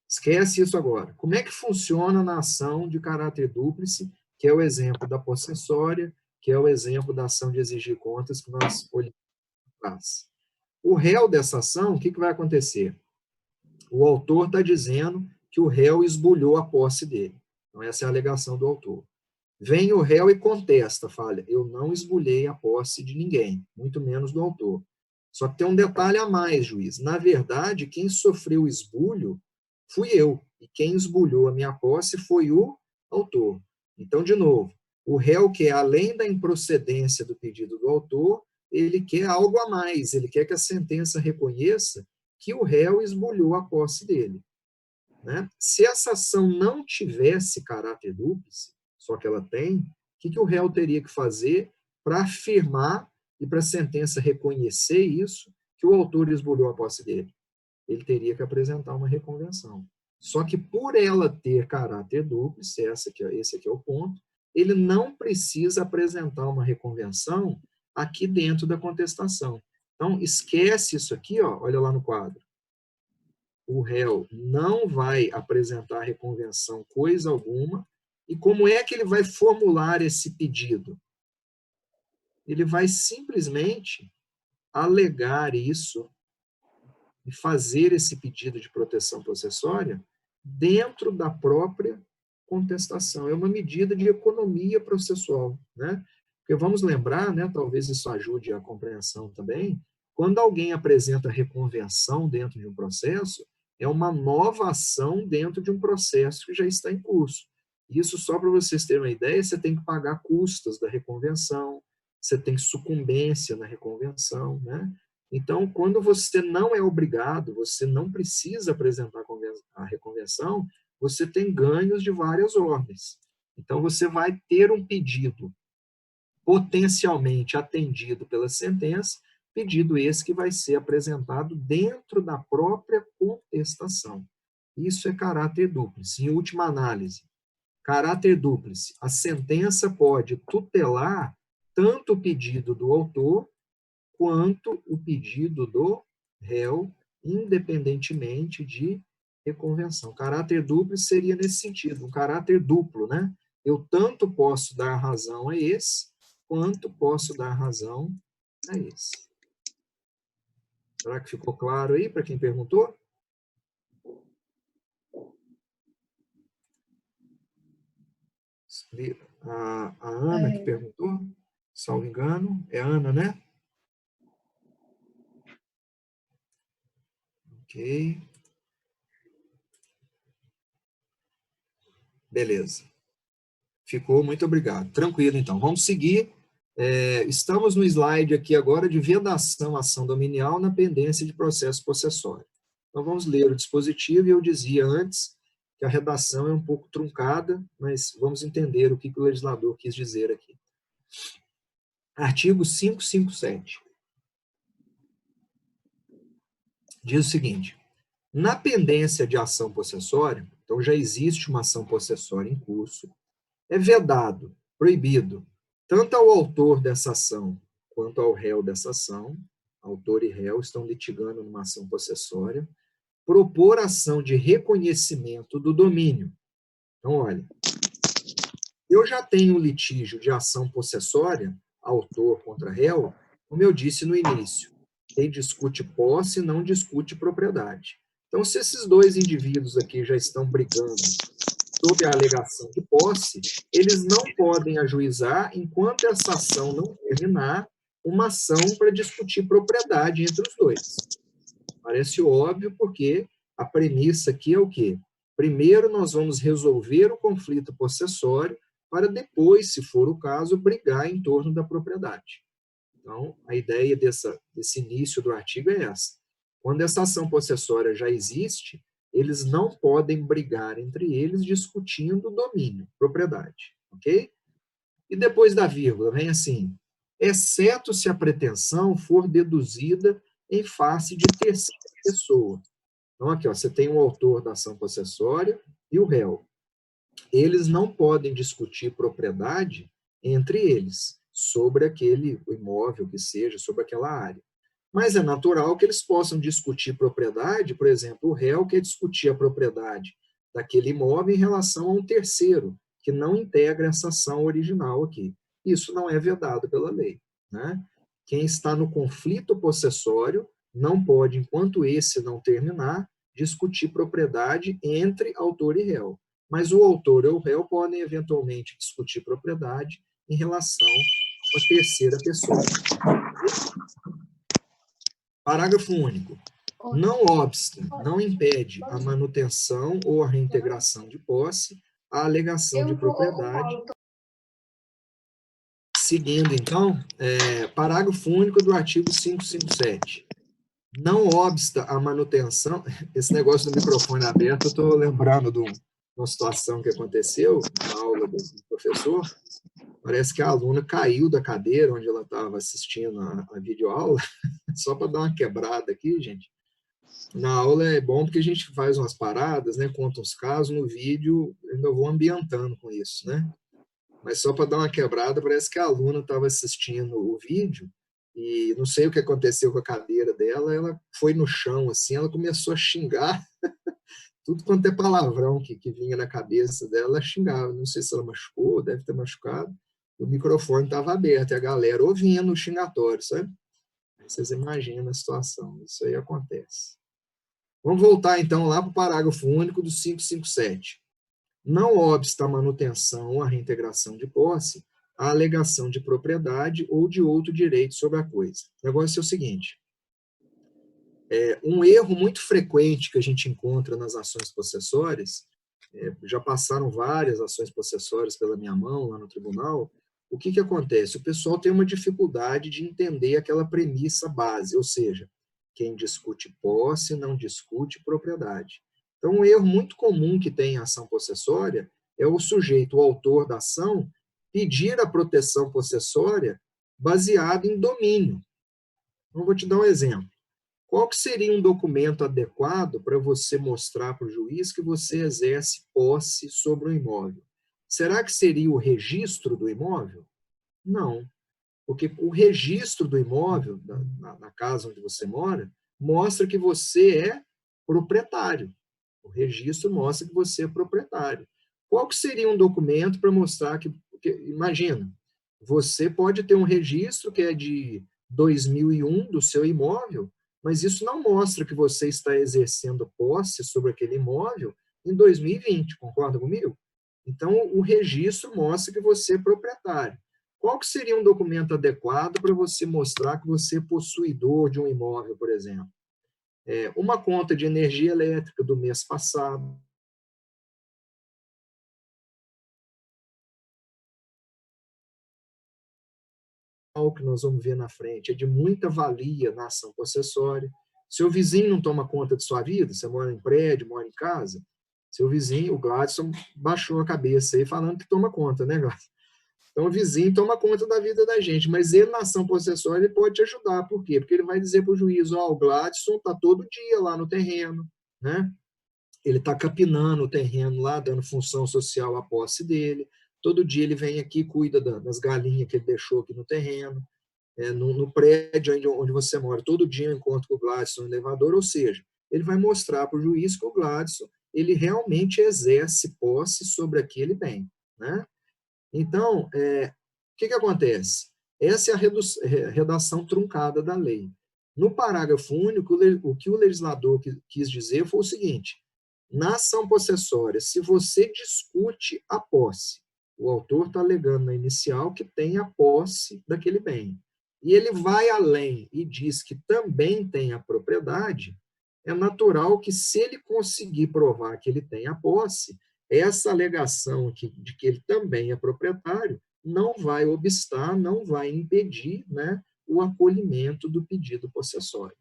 Esquece isso agora. Como é que funciona na ação de caráter dúplice, que é o exemplo da possessória, que é o exemplo da ação de exigir contas que nós olhamos atrás? O réu dessa ação, o que vai acontecer? O autor está dizendo que o réu esbulhou a posse dele. Então, essa é a alegação do autor. Vem o réu e contesta, fala, eu não esbulhei a posse de ninguém, muito menos do autor. Só que tem um detalhe a mais, juiz. Na verdade, quem sofreu o esbulho fui eu, e quem esbulhou a minha posse foi o autor. Então, de novo, o réu quer, além da improcedência do pedido do autor, ele quer algo a mais, ele quer que a sentença reconheça que o réu esbulhou a posse dele. Né? Se essa ação não tivesse caráter dúplice, só que ela tem, o que o réu teria que fazer para afirmar e para a sentença reconhecer isso, que o autor esbulhou a posse dele? Ele teria que apresentar uma reconvenção. Só que por ela ter caráter dúplice, esse aqui é o ponto, ele não precisa apresentar uma reconvenção aqui dentro da contestação. Então, esquece isso aqui, ó, olha lá no quadro. O réu não vai apresentar reconvenção coisa alguma. E como é que ele vai formular esse pedido? Ele vai simplesmente alegar isso e fazer esse pedido de proteção processória dentro da própria contestação. É uma medida de economia processual, né? Porque vamos lembrar, né, talvez isso ajude a compreensão também, quando alguém apresenta reconvenção dentro de um processo, é uma nova ação dentro de um processo que já está em curso. Isso, só para vocês terem uma ideia, você tem que pagar custas da reconvenção, você tem sucumbência na reconvenção, né? Então, quando você não é obrigado, você não precisa apresentar a reconvenção, você tem ganhos de várias ordens. Então, você vai ter um pedido potencialmente atendido pela sentença, pedido esse que vai ser apresentado dentro da própria contestação. Isso é caráter dúplice. Em última análise, caráter dúplice, a sentença pode tutelar tanto o pedido do autor quanto o pedido do réu, independentemente de reconvenção. Caráter dúplice seria nesse sentido, um caráter duplo, né? Eu tanto posso dar razão a esse, quanto posso dar razão a esse. Será que ficou claro aí para quem perguntou? A Ana que perguntou, salvo engano, é a Ana, né? Ok. Beleza. Ficou, muito obrigado. Tranquilo, então. Vamos seguir. Estamos no slide aqui agora de vedação ação dominial na pendência de processo possessório. Então, vamos ler o dispositivo, e eu dizia antes que a redação é um pouco truncada, mas vamos entender o que o legislador quis dizer aqui. Artigo 557. Diz o seguinte: na pendência de ação possessória, então já existe uma ação possessória em curso, é vedado, proibido, tanto ao autor dessa ação quanto ao réu dessa ação, autor e réu estão litigando numa ação possessória, propor ação de reconhecimento do domínio. Então, olha, eu já tenho um litígio de ação possessória, autor contra réu, como eu disse no início, quem discute posse não discute propriedade. Então, se esses dois indivíduos aqui já estão brigando sob a alegação de posse, eles não podem ajuizar, enquanto essa ação não terminar, uma ação para discutir propriedade entre os dois. Parece óbvio, porque a premissa aqui é o quê? Primeiro, nós vamos resolver o conflito possessório, para depois, se for o caso, brigar em torno da propriedade. Então, a ideia desse início do artigo é essa. Quando essa ação possessória já existe, eles não podem brigar entre eles discutindo domínio, propriedade, ok? E depois da vírgula, vem assim: exceto se a pretensão for deduzida em face de terceira pessoa. Então, aqui, ó, você tem o autor da ação possessória e o réu. Eles não podem discutir propriedade entre eles, sobre aquele imóvel que seja, sobre aquela área. Mas é natural que eles possam discutir propriedade, por exemplo, o réu quer discutir a propriedade daquele imóvel em relação a um terceiro, que não integra essa ação original aqui. Isso não é vedado pela lei, né? Quem está no conflito possessório não pode, enquanto esse não terminar, discutir propriedade entre autor e réu. Mas o autor e o réu podem, eventualmente, discutir propriedade em relação a uma terceira pessoa. Parágrafo único. Não obsta, não impede a manutenção ou a reintegração de posse, a alegação de propriedade. Seguindo, então, parágrafo único do artigo 557. Não obsta a manutenção... Esse negócio do microfone aberto, eu estou lembrando de uma situação que aconteceu na aula do professor. Parece que a aluna caiu da cadeira onde ela estava assistindo a videoaula, só para dar uma quebrada aqui, gente. Na aula é bom porque a gente faz umas paradas, né, conta uns casos, no vídeo eu ainda vou ambientando com isso, né? Mas só para dar uma quebrada, parece que a aluna estava assistindo o vídeo e não sei o que aconteceu com a cadeira dela, ela foi no chão, assim, ela começou a xingar, tudo quanto é palavrão que vinha na cabeça dela, ela xingava. Não sei se ela machucou, deve ter machucado. O microfone estava aberto e a galera ouvindo o xingatório, sabe? Aí vocês imaginam a situação, isso aí acontece. Vamos voltar, então, lá para o parágrafo único do 557. Não obsta a manutenção ou a reintegração de posse, a alegação de propriedade ou de outro direito sobre a coisa. O negócio é o seguinte: um erro muito frequente que a gente encontra nas ações possessórias, já passaram várias ações possessórias pela minha mão lá no tribunal, o que acontece? O pessoal tem uma dificuldade de entender aquela premissa base, ou seja, quem discute posse não discute propriedade. Então, um erro muito comum que tem em ação possessória é o sujeito, o autor da ação, pedir a proteção possessória baseada em domínio. Então, vou te dar um exemplo. Qual que seria um documento adequado para você mostrar para o juiz que você exerce posse sobre o imóvel? Será que seria o registro do imóvel? Não, porque o registro do imóvel, na casa onde você mora, mostra que você é proprietário. O registro mostra que você é proprietário. Qual que seria um documento para mostrar que, imagina, você pode ter um registro que é de 2001 do seu imóvel, mas isso não mostra que você está exercendo posse sobre aquele imóvel em 2020, concorda comigo? Então, o registro mostra que você é proprietário. Qual que seria um documento adequado para você mostrar que você é possuidor de um imóvel, por exemplo? Uma conta de energia elétrica do mês passado, que nós vamos ver na frente, é de muita valia na ação possessória. Seu vizinho não toma conta de sua vida, você mora em prédio, mora em casa, seu vizinho, o Gladson, baixou a cabeça aí falando que toma conta, né, Gladson? Então, o vizinho toma conta da vida da gente, mas ele, na ação possessória, ele pode te ajudar. Por quê? Porque ele vai dizer para o juiz, o Gladson está todo dia lá no terreno, né? Ele está capinando o terreno lá, dando função social à posse dele. Todo dia ele vem aqui e cuida das galinhas que ele deixou aqui no terreno, no prédio onde você mora. Todo dia eu encontro com o Gladson no elevador, ou seja, ele vai mostrar para o juiz que o Gladson ele realmente exerce posse sobre aquele bem, né? Então, o que acontece? Essa é a redação truncada da lei. No parágrafo único, o que o legislador quis dizer foi o seguinte: na ação possessória, se você discute a posse, o autor está alegando na inicial que tem a posse daquele bem, e ele vai além e diz que também tem a propriedade, é natural que, se ele conseguir provar que ele tem a posse, essa alegação de que ele também é proprietário não vai obstar, não vai impedir, né, o acolhimento do pedido possessório.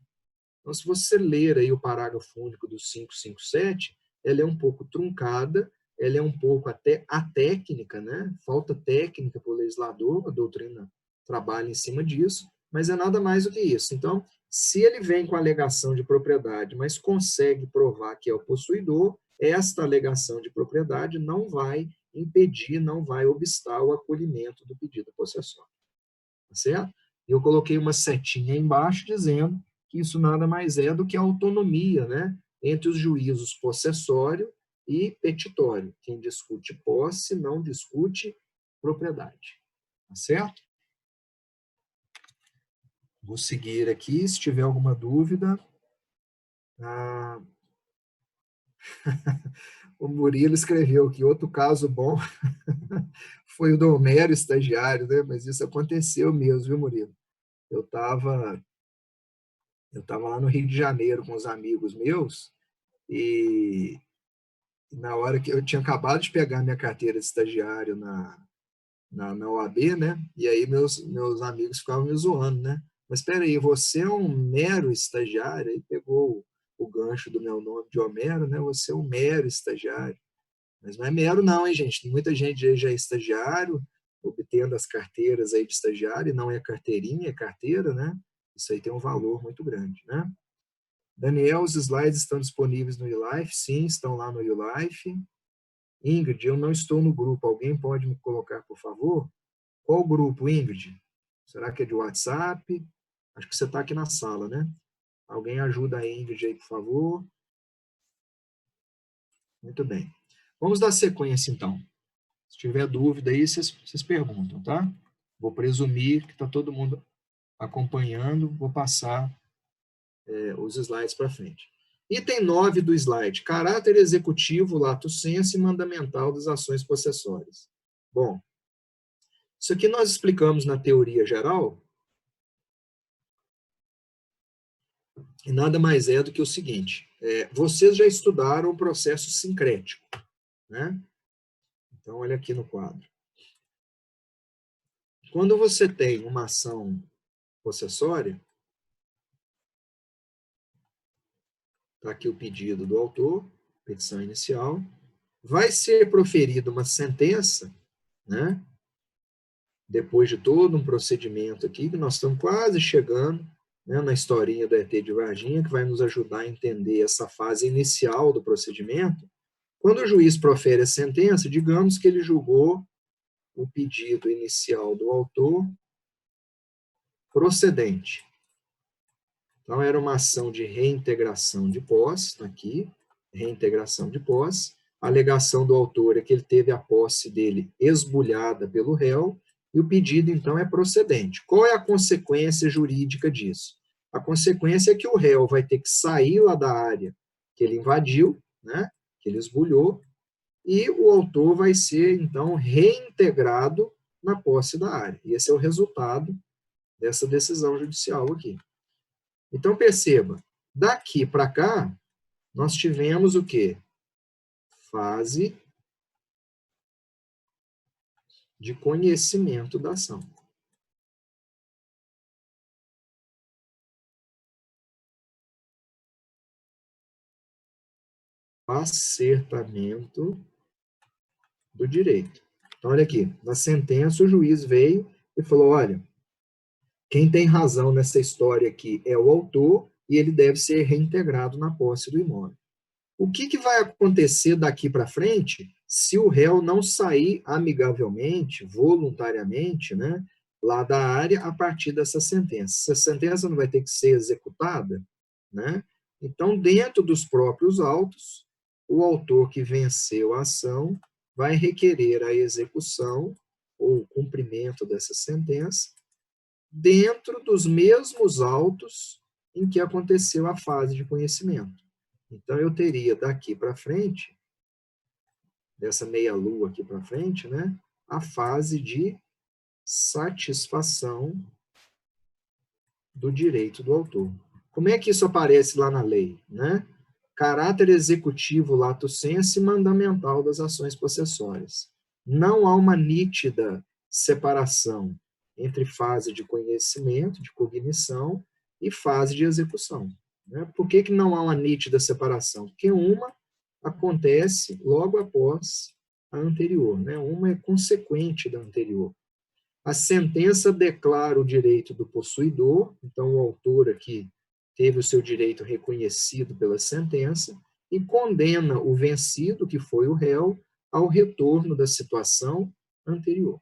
Então, se você ler aí o parágrafo único do 557, ela é um pouco truncada, ela é um pouco até atécnica, né? Falta técnica para o legislador, a doutrina trabalha em cima disso, mas é nada mais do que isso. Então, se ele vem com a alegação de propriedade, mas consegue provar que é o possuidor, esta alegação de propriedade não vai impedir, não vai obstar o acolhimento do pedido possessório. Tá certo? Eu coloquei uma setinha aí embaixo dizendo que isso nada mais é do que a autonomia, né, entre os juízos possessório e petitório. Quem discute posse não discute propriedade. Tá certo? Vou seguir aqui, se tiver alguma dúvida. O Murilo escreveu que outro caso bom foi o do Homero, estagiário, né? Mas isso aconteceu mesmo, viu, Murilo? Eu estava lá no Rio de Janeiro com os amigos meus e na hora que eu tinha acabado de pegar minha carteira de estagiário na OAB, né? E aí meus amigos ficavam me zoando, né? Mas espera aí, você é um mero estagiário? Aí pegou o gancho do meu nome de Homero, né? Você é um mero estagiário. Mas não é mero não, hein, gente? Tem muita gente aí já é estagiário, obtendo as carteiras aí de estagiário, e não é carteirinha, é carteira, né? Isso aí tem um valor muito grande, né? Daniel, os slides estão disponíveis no YouLife? Sim, estão lá no YouLife. Ingrid, eu não estou no grupo. Alguém pode me colocar, por favor? Qual grupo, Ingrid? Será que é de WhatsApp? Acho que você está aqui na sala, né? Alguém ajuda a Ingrid aí, por favor? Muito bem. Vamos dar sequência, então. Se tiver dúvida aí, vocês perguntam, tá? Vou presumir que está todo mundo acompanhando. Vou passar os slides para frente. Item 9 do slide, caráter executivo, lato sensu e mandamental das ações possessórias. Bom, isso aqui nós explicamos na teoria geral, e nada mais é do que o seguinte, vocês já estudaram o processo sincrético, né? Então, olha aqui no quadro. Quando você tem uma ação possessória, está aqui o pedido do autor, petição inicial, vai ser proferida uma sentença, né? Depois de todo um procedimento aqui, que nós estamos quase chegando né, na historinha do ET de Varginha, que vai nos ajudar a entender essa fase inicial do procedimento. Quando o juiz profere a sentença, digamos que ele julgou o pedido inicial do autor procedente. Então, era uma ação de reintegração de posse, está aqui, reintegração de posse. A alegação do autor é que ele teve a posse dele esbulhada pelo réu, e o pedido, então, é procedente. Qual é a consequência jurídica disso? A consequência é que o réu vai ter que sair lá da área que ele invadiu, né, que ele esbulhou, e o autor vai ser, então, reintegrado na posse da área. E esse é o resultado dessa decisão judicial aqui. Então, perceba, daqui para cá, nós tivemos o quê? Fase de conhecimento da ação. Acertamento do direito. Então, olha aqui, na sentença o juiz veio e falou, olha, quem tem razão nessa história aqui é o autor e ele deve ser reintegrado na posse do imóvel. O que vai acontecer daqui para frente se o réu não sair amigavelmente, voluntariamente, né, lá da área a partir dessa sentença? Essa sentença não vai ter que ser executada, né? Então, dentro dos próprios autos, o autor que venceu a ação vai requerer a execução ou o cumprimento dessa sentença dentro dos mesmos autos em que aconteceu a fase de conhecimento. Então, eu teria daqui para frente, dessa meia-lua aqui para frente, né, a fase de satisfação do direito do autor. Como é que isso aparece lá na lei, né? Caráter executivo lato sensu e mandamental das ações possessórias. Não há uma nítida separação entre fase de conhecimento, de cognição, e fase de execução. Né? Por que não há uma nítida separação? Porque uma acontece logo após a anterior, né? Uma é consequente da anterior. A sentença declara o direito do possuidor, então o autor aqui teve o seu direito reconhecido pela sentença, e condena o vencido, que foi o réu, ao retorno da situação anterior.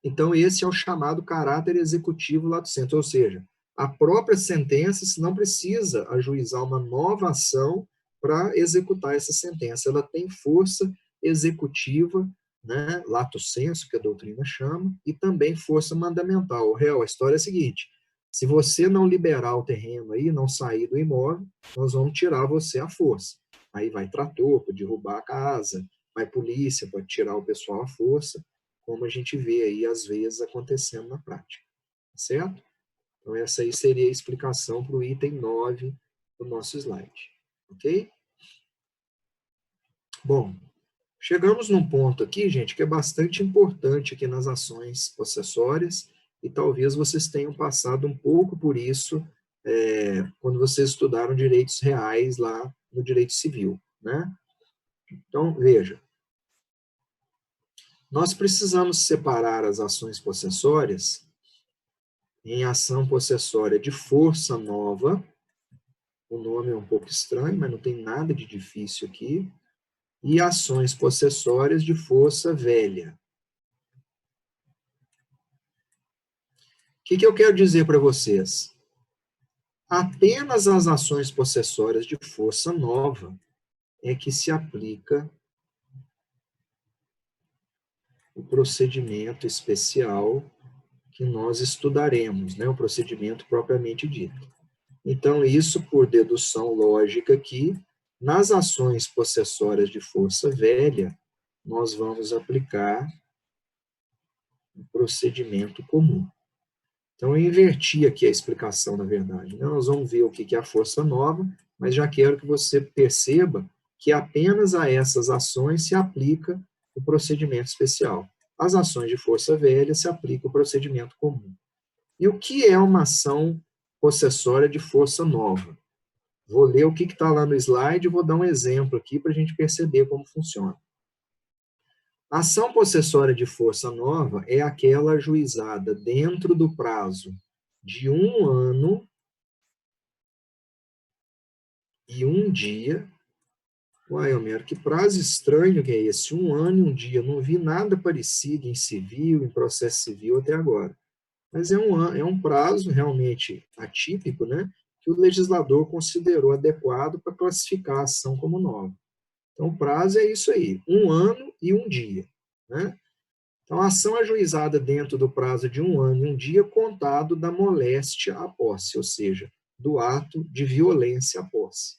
Então, esse é o chamado caráter executivo lato sensu, ou seja, a própria sentença, se não precisa ajuizar uma nova ação para executar essa sentença, ela tem força executiva, né, lato sensu, que a doutrina chama, e também força mandamental. O réu, a história é a seguinte: se você não liberar o terreno aí, não sair do imóvel, nós vamos tirar você à força. Aí vai trator para derrubar a casa, vai polícia para tirar o pessoal à força, como a gente vê aí às vezes acontecendo na prática. Certo? Então essa aí seria a explicação para o item 9 do nosso slide. Ok? Bom, chegamos num ponto aqui, gente, que é bastante importante aqui nas ações possessórias, e talvez vocês tenham passado um pouco por isso quando vocês estudaram direitos reais lá no direito civil, né? Então, veja, nós precisamos separar as ações possessórias em ação possessória de força nova, o nome é um pouco estranho, mas não tem nada de difícil aqui, e ações possessórias de força velha. O que eu quero dizer para vocês? Apenas as ações possessórias de força nova é que se aplica o procedimento especial que nós estudaremos, né, o procedimento propriamente dito. Então, isso por dedução lógica aqui, nas ações possessórias de força velha, nós vamos aplicar o procedimento comum. Então, eu inverti aqui a explicação, na verdade. Nós vamos ver o que é a força nova, mas já quero que você perceba que apenas a essas ações se aplica o procedimento especial. As ações de força velha se aplica o procedimento comum. E o que é uma ação possessória de força nova? Vou ler o que está lá no slide e vou dar um exemplo aqui para a gente perceber como funciona. A ação possessória de força nova é aquela ajuizada dentro do prazo de 1 ano e 1 dia. Uai, Homero, que prazo estranho que é esse? 1 ano e 1 dia. Não vi nada parecido em civil, em processo civil até agora. Mas é um prazo realmente atípico, né? Que o legislador considerou adequado para classificar a ação como nova. Então, o prazo é isso aí, 1 ano e 1 dia, né? Então, a ação ajuizada dentro do prazo de 1 ano e 1 dia contado da moléstia à posse, ou seja, do ato de violência à posse.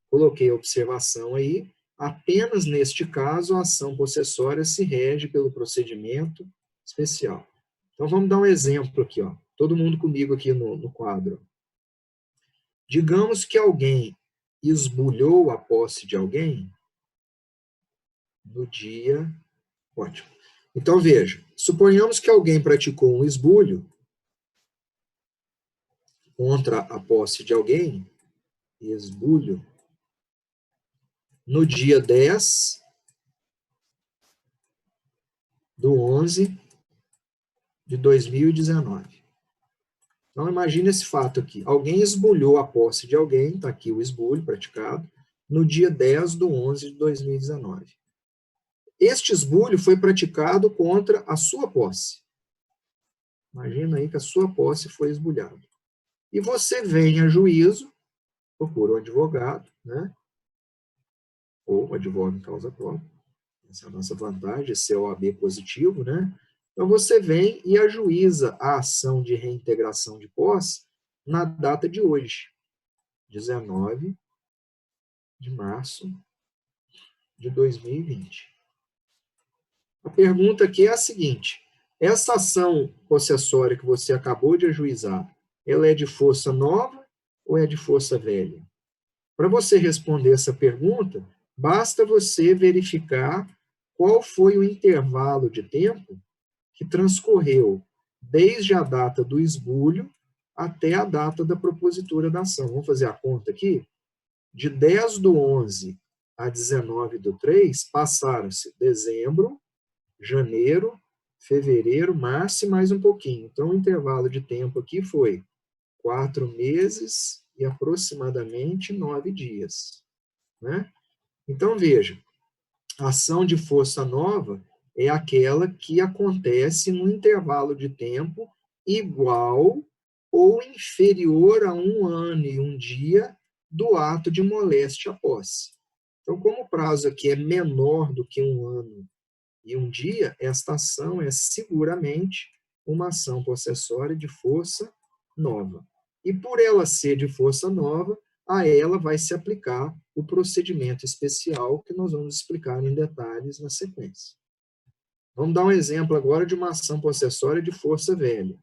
Coloquei a observação aí, apenas neste caso a ação possessória se rege pelo procedimento especial. Então, vamos dar um exemplo aqui, ó. Todo mundo comigo aqui no quadro. Digamos que alguém esbulhou a posse de alguém no dia... Ótimo. Então, veja, suponhamos que alguém praticou um esbulho contra a posse de alguém, esbulho, no dia 10 do 11 de 2019. Então, imagine esse fato aqui. Alguém esbulhou a posse de alguém, está aqui o esbulho praticado, no dia 10 do 11 de 2019. Este esbulho foi praticado contra a sua posse. Imagina aí que a sua posse foi esbulhada. E você vem a juízo, procura um advogado, né? Ou advoga em causa própria. Essa é a nossa vantagem, esse é o OAB positivo, né? Então, você vem e ajuiza a ação de reintegração de posse na data de hoje, 19 de março de 2020. A pergunta aqui é a seguinte: essa ação possessória que você acabou de ajuizar, ela é de força nova ou é de força velha? Para você responder essa pergunta, basta você verificar qual foi o intervalo de tempo que transcorreu desde a data do esbulho até a data da propositura da ação. Vamos fazer a conta aqui? De 10 do 11 a 19 do 3, passaram-se dezembro, janeiro, fevereiro, março e mais um pouquinho. Então, o intervalo de tempo aqui foi 4 meses e aproximadamente 9 dias. Né? Então, veja, a ação de força nova é aquela que acontece no intervalo de tempo igual ou inferior a 1 ano e 1 dia do ato de moléstia à posse. Então, como o prazo aqui é menor do que 1 ano e 1 dia, esta ação é seguramente uma ação possessória de força nova. E por ela ser de força nova, a ela vai se aplicar o procedimento especial que nós vamos explicar em detalhes na sequência. Vamos dar um exemplo agora de uma ação possessória de força velha.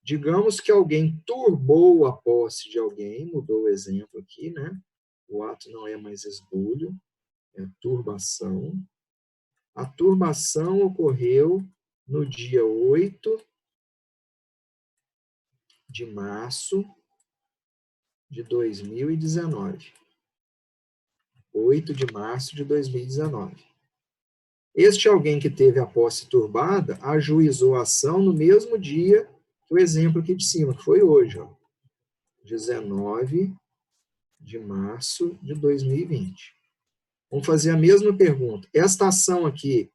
Digamos que alguém turbou a posse de alguém, mudou o exemplo aqui, né? O ato não é mais esbulho, é turbação. A turbação ocorreu no dia 8 de março de 2019. 8 de março de 2019. Este alguém que teve a posse turbada ajuizou a ação no mesmo dia que o exemplo aqui de cima, que foi hoje, ó, 19 de março de 2020. Vamos fazer a mesma pergunta. Esta ação aqui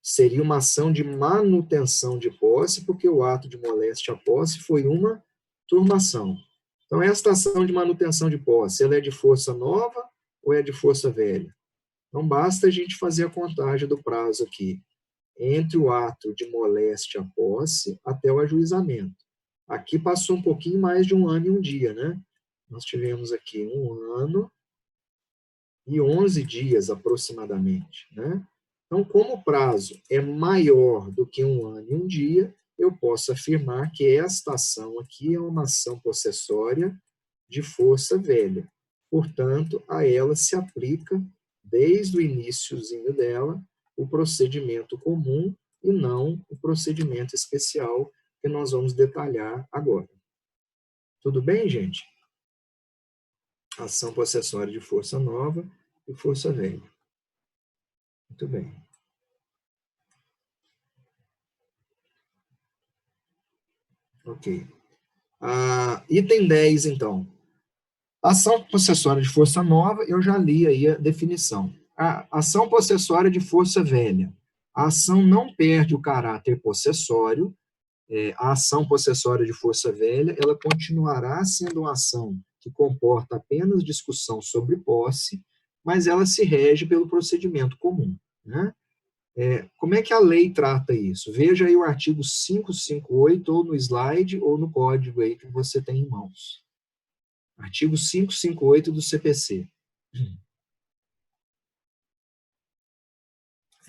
seria uma ação de manutenção de posse, porque o ato de moléstia à posse foi uma turbação. Então, esta ação de manutenção de posse, ela é de força nova ou é de força velha? Não basta a gente fazer a contagem do prazo aqui, entre o ato de moléstia à posse até o ajuizamento. Aqui passou um pouquinho mais de 1 ano e 1 dia, né? Nós tivemos aqui 1 ano e 11 dias aproximadamente, né? Então, como o prazo é maior do que 1 ano e 1 dia, eu posso afirmar que esta ação aqui é uma ação possessória de força velha. Portanto, a ela se aplica, desde o iniciozinho dela, o procedimento comum e não o procedimento especial que nós vamos detalhar agora. Tudo bem, gente? Ação possessória de força nova e força velha. Muito bem. Ok. Item 10, então. Ação possessória de força nova, eu já li aí a definição. A ação possessória de força velha. A ação não perde o caráter possessório. A ação possessória de força velha, ela continuará sendo uma ação que comporta apenas discussão sobre posse, mas ela se rege pelo procedimento comum, né? Como é que a lei trata isso? Veja aí o artigo 558, ou no slide, ou no código aí que você tem em mãos. Artigo 558 do CPC.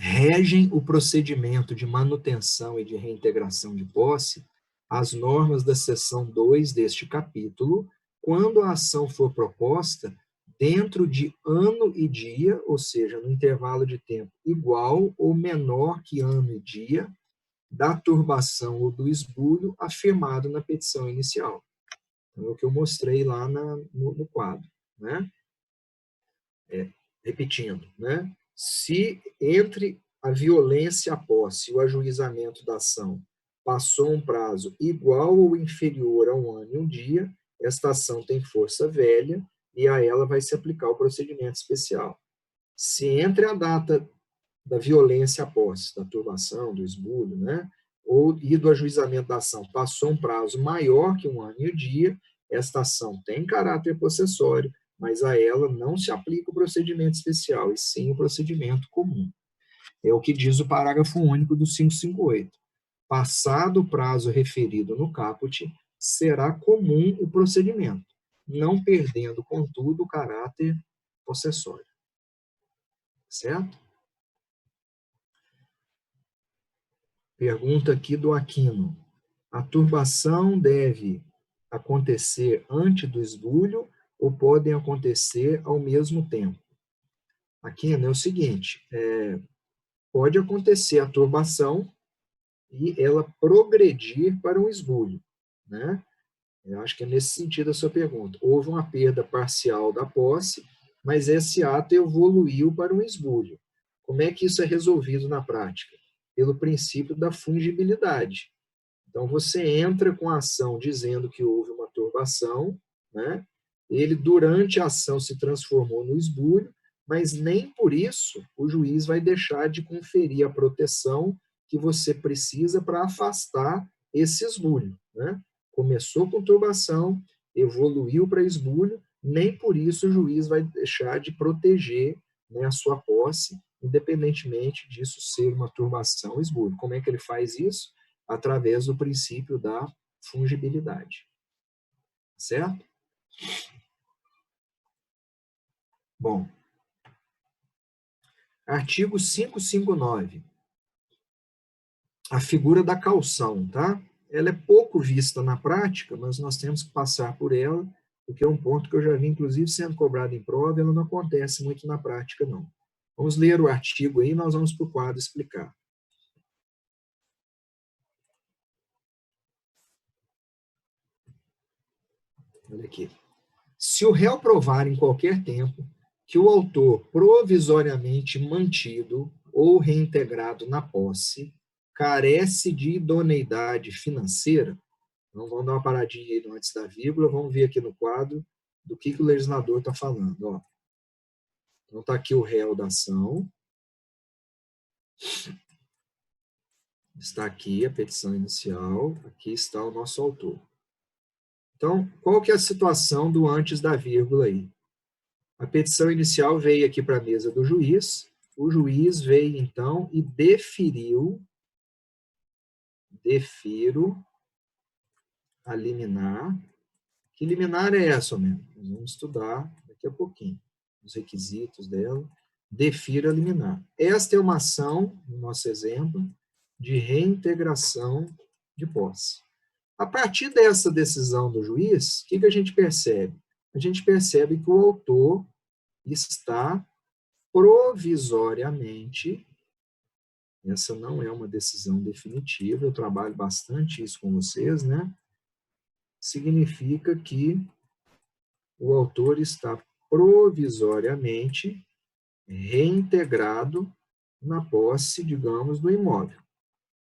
Regem o procedimento de manutenção e de reintegração de posse as normas da seção 2 deste capítulo, quando a ação for proposta dentro de ano e dia, ou seja, no intervalo de tempo igual ou menor que ano e dia, da turbação ou do esbulho afirmado na petição inicial. Então, é o que eu mostrei lá no quadro, né? Repetindo, né? Se entre a violência à posse e o ajuizamento da ação passou um prazo igual ou inferior a um ano e um dia, esta ação tem força velha e a ela vai se aplicar o procedimento especial. Se entre a data da violência à posse, da turbação, do esbulho, né, e do ajuizamento da ação passou um prazo maior que um ano e um dia, esta ação tem caráter possessório, mas a ela não se aplica o procedimento especial, e sim o procedimento comum. É o que diz o parágrafo único do 558. Passado o prazo referido no caput, será comum o procedimento, não perdendo, contudo, o caráter possessório. Certo? Pergunta aqui do Aquino. A turbação deve acontecer antes do esbulho ou podem acontecer ao mesmo tempo? Aquino, é o seguinte, pode acontecer a turbação e ela progredir para um esbulho, né? Eu acho que é nesse sentido a sua pergunta. Houve uma perda parcial da posse, mas esse ato evoluiu para um esbulho. Como é que isso é resolvido na prática? Pelo princípio da fungibilidade. Então, você entra com a ação dizendo que houve uma turbação, né? Ele, durante a ação, se transformou no esbulho, mas nem por isso o juiz vai deixar de conferir a proteção que você precisa para afastar esse esbulho, né? Começou com turbação, evoluiu para esbulho, nem por isso o juiz vai deixar de proteger, né, a sua posse, independentemente disso ser uma turbação ou esbulho. Como é que ele faz isso? Através do princípio da fungibilidade. Certo? Bom. Artigo 559. A figura da caução, tá? Ela é pouco vista na prática, mas nós temos que passar por ela, porque é um ponto que eu já vi, inclusive, sendo cobrado em prova, ela não acontece muito na prática, não. Vamos ler o artigo aí, nós vamos para o quadro explicar. Olha aqui. Se o réu provar em qualquer tempo que o autor provisoriamente mantido ou reintegrado na posse carece de idoneidade financeira, então vamos dar uma paradinha aí antes da vírgula, vamos ver aqui no quadro do que o legislador está falando. Ó. Então está aqui o réu da ação, está aqui a petição inicial, aqui está o nosso autor. Então, qual que é a situação do antes da vírgula aí? A petição inicial veio aqui para a mesa do juiz, o juiz veio, então, e defiro a liminar. Que liminar é essa, mesmo? Nós vamos estudar daqui a pouquinho, os requisitos dela. Defiro a liminar. Esta é uma ação, no nosso exemplo, de reintegração de posse. A partir dessa decisão do juiz, o que a gente percebe? A gente percebe que o autor está provisoriamente, essa não é uma decisão definitiva, eu trabalho bastante isso com vocês, né? Significa que o autor está provisoriamente reintegrado na posse, digamos, do imóvel.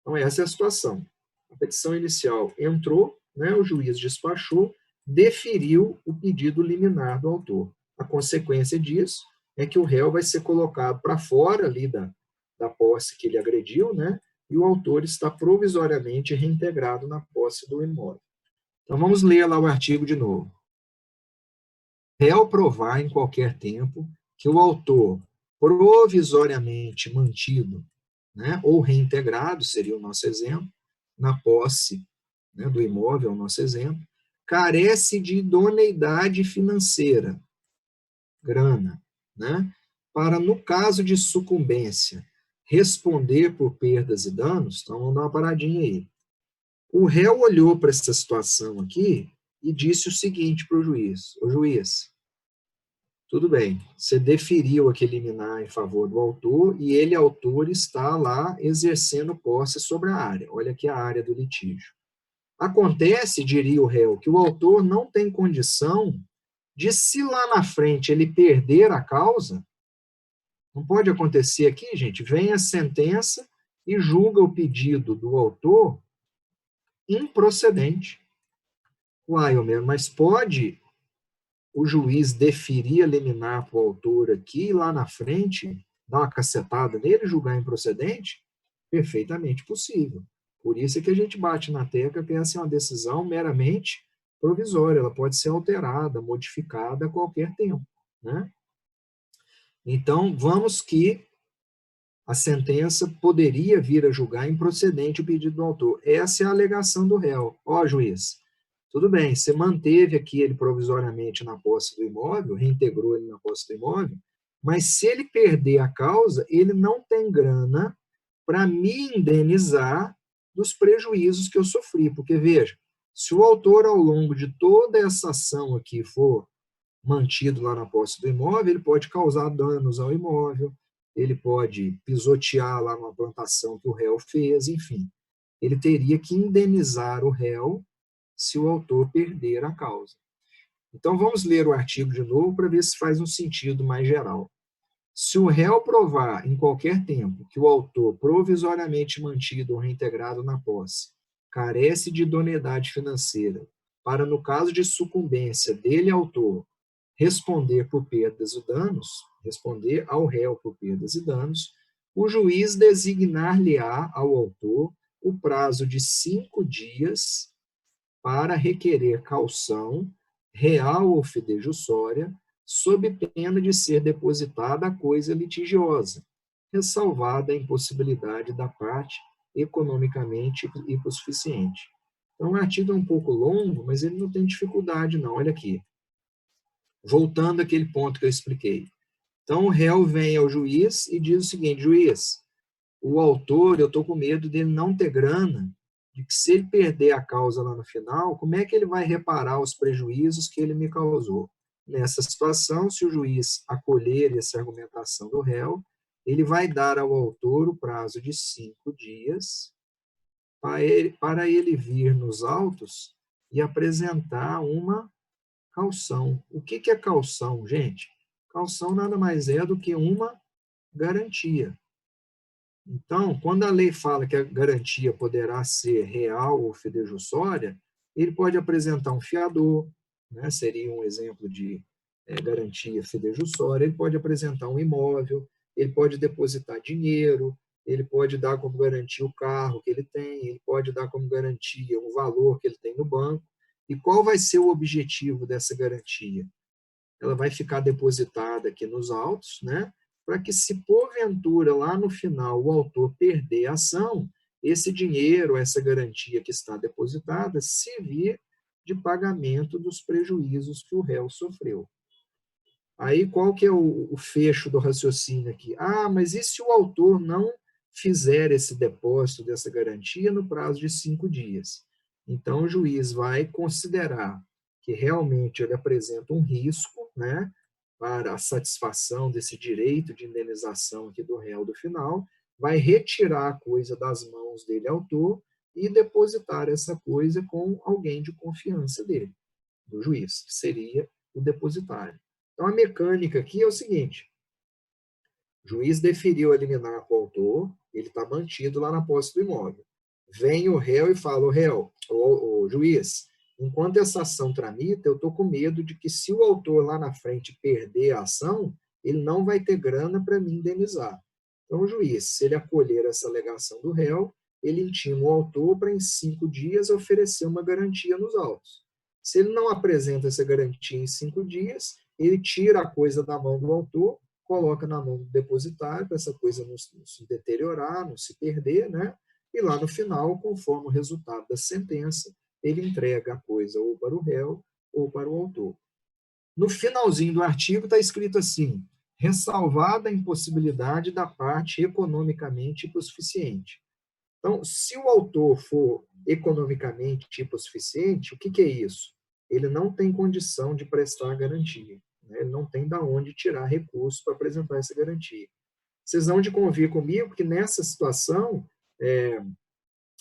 Então, essa é a situação. A petição inicial entrou, né, o juiz despachou, deferiu o pedido liminar do autor. A consequência disso é que o réu vai ser colocado para fora ali da posse que ele agrediu, né, e o autor está provisoriamente reintegrado na posse do imóvel. Então, vamos ler lá o artigo de novo. Réu provar em qualquer tempo que o autor provisoriamente mantido, né, ou reintegrado, seria o nosso exemplo, na posse, né, do imóvel, o nosso exemplo, carece de idoneidade financeira, grana, né, para, no caso de sucumbência, responder por perdas e danos. Então, vamos dar uma paradinha aí. O réu olhou para essa situação aqui e disse o seguinte para o juiz: o juiz, tudo bem, você deferiu aquele liminar em favor do autor e ele, autor, está lá exercendo posse sobre a área. Olha aqui a área do litígio. Acontece, diria o réu, que o autor não tem condição de, se lá na frente ele perder a causa, não pode acontecer aqui, gente, vem a sentença e julga o pedido do autor improcedente. Uai, mas pode o juiz deferir a liminar para o autor aqui, e lá na frente, dar uma cacetada nele e julgar improcedente? Perfeitamente possível. Por isso é que a gente bate na tecla que essa é uma decisão meramente provisória, ela pode ser alterada, modificada a qualquer tempo, né? Então, vamos que a sentença poderia vir a julgar improcedente o pedido do autor. Essa é a alegação do réu. Ó, juiz, tudo bem, você manteve aqui ele provisoriamente na posse do imóvel, reintegrou ele na posse do imóvel, mas se ele perder a causa, ele não tem grana para me indenizar dos prejuízos que eu sofri. Porque, veja, se o autor, ao longo de toda essa ação aqui, for mantido lá na posse do imóvel, ele pode causar danos ao imóvel, ele pode pisotear lá uma plantação que o réu fez, enfim. Ele teria que indenizar o réu se o autor perder a causa. Então, vamos ler o artigo de novo para ver se faz um sentido mais geral. Se o réu provar em qualquer tempo que o autor provisoriamente mantido ou reintegrado na posse carece de idoneidade financeira para, no caso de sucumbência dele, autor, responder por perdas e danos, responder ao réu por perdas e danos, o juiz designar-lhe-á ao autor o prazo de 5 dias para requerer caução, real ou fidejussória, sob pena de ser depositada a coisa litigiosa, ressalvada a impossibilidade da parte economicamente hipossuficiente. Então, o artigo é um pouco longo, mas ele não tem dificuldade, não. Olha aqui. Voltando àquele ponto que eu expliquei. Então, o réu vem ao juiz e diz o seguinte: juiz, o autor, eu estou com medo dele não ter grana, de que se ele perder a causa lá no final, como é que ele vai reparar os prejuízos que ele me causou? Nessa situação, se o juiz acolher essa argumentação do réu, ele vai dar ao autor o prazo de 5 dias para ele vir nos autos e apresentar uma caução. O que é caução, gente? Caução nada mais é do que uma garantia. Então, quando a lei fala que a garantia poderá ser real ou fidejussória, ele pode apresentar um fiador, né, seria um exemplo de garantia fidejussória, ele pode apresentar um imóvel, ele pode depositar dinheiro, ele pode dar como garantia o carro que ele tem, ele pode dar como garantia o valor que ele tem no banco. E qual vai ser o objetivo dessa garantia? Ela vai ficar depositada aqui nos autos, né? Para que, se porventura lá no final o autor perder a ação, esse dinheiro, essa garantia que está depositada, servir de pagamento dos prejuízos que o réu sofreu. Aí qual que é o fecho do raciocínio aqui? Ah, mas e se o autor não fizer esse depósito dessa garantia no prazo de 5 dias? Então o juiz vai considerar que realmente ele apresenta um risco, né, para a satisfação desse direito de indenização aqui do réu do final, vai retirar a coisa das mãos dele, autor, e depositar essa coisa com alguém de confiança dele, do juiz, que seria o depositário. Então, a mecânica aqui é o seguinte: o juiz deferiu a liminar para o autor, ele está mantido lá na posse do imóvel. vem o réu e fala, o réu, o juiz, enquanto essa ação tramita, eu estou com medo de que se o autor lá na frente perder a ação, ele não vai ter grana para me indenizar. Então, o juiz, se ele acolher essa alegação do réu, ele intima o autor para, em 5 dias, oferecer uma garantia nos autos. Se ele não apresenta essa garantia em 5 dias, ele tira a coisa da mão do autor, coloca na mão do depositário, para essa coisa não se deteriorar, não se perder, né? E lá no final, conforme o resultado da sentença, ele entrega a coisa ou para o réu ou para o autor. No finalzinho do artigo está escrito assim, ressalvada a impossibilidade da parte economicamente hipossuficiente. Então, se o autor for economicamente hipossuficiente, o que é isso? Ele não tem condição de prestar garantia, né? Ele não tem de onde tirar recursos para apresentar essa garantia. Vocês vão de convir comigo que nessa situação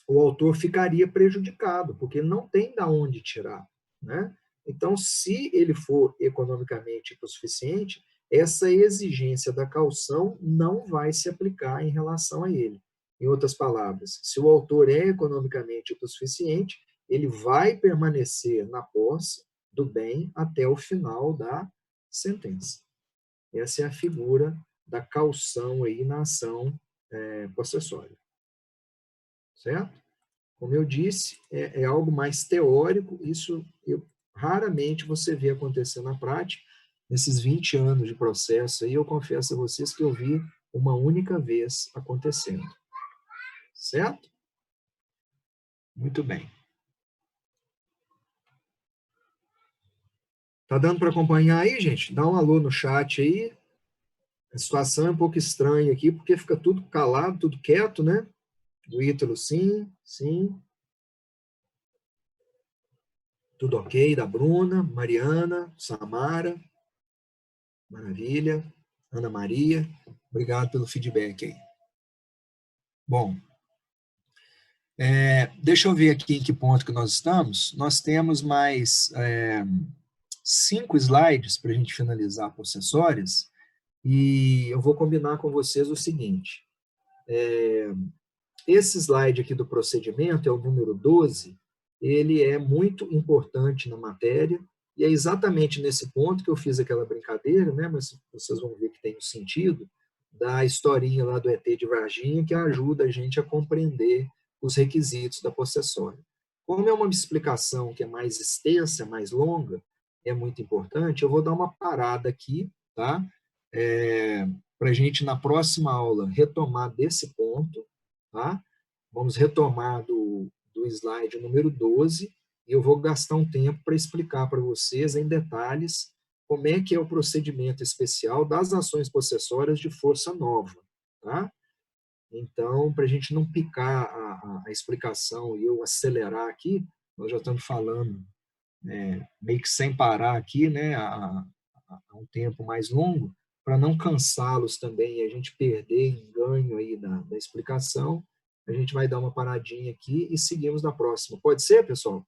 o autor ficaria prejudicado, porque ele não tem de onde tirar, né? Então, se ele for economicamente hipossuficiente, essa exigência da caução não vai se aplicar em relação a ele. Em outras palavras, se o autor é economicamente hipossuficiente, ele vai permanecer na posse do bem até o final da sentença. Essa é a figura da caução aí na ação possessória. Certo? Como eu disse, é algo mais teórico, isso raramente você vê acontecer na prática. Nesses 20 anos de processo, aí eu confesso a vocês que eu vi uma única vez acontecendo. Certo? Muito bem. Tá dando para acompanhar aí, gente? Dá um alô no chat aí. A situação é um pouco estranha aqui, porque fica tudo calado, tudo quieto, né? O Ítalo, sim, sim. Tudo ok, da Bruna, Mariana, Samara. Maravilha. Ana Maria, obrigado pelo feedback aí. Bom, deixa eu ver aqui em que ponto que nós estamos. Nós temos mais 5 slides para a gente finalizar possessórias, e eu vou combinar com vocês o seguinte. Esse slide aqui do procedimento, é o número 12, ele é muito importante na matéria, e é exatamente nesse ponto que eu fiz aquela brincadeira, né, mas vocês vão ver que tem um sentido, da historinha lá do ET de Varginha, que ajuda a gente a compreender os requisitos da possessória. Como é uma explicação que é mais extensa, mais longa, é muito importante, eu vou dar uma parada aqui, tá? Para a gente, na próxima aula, retomar desse ponto, tá? Vamos retomar do slide número 12, e eu vou gastar um tempo para explicar para vocês, em detalhes, como é que é o procedimento especial das ações possessórias de força nova, tá? Então, para a gente não picar a explicação e eu acelerar aqui, nós já estamos falando meio que sem parar aqui, né, há um tempo mais longo, para não cansá-los também e a gente perder em ganho aí da explicação, a gente vai dar uma paradinha aqui e seguimos na próxima. Pode ser, pessoal?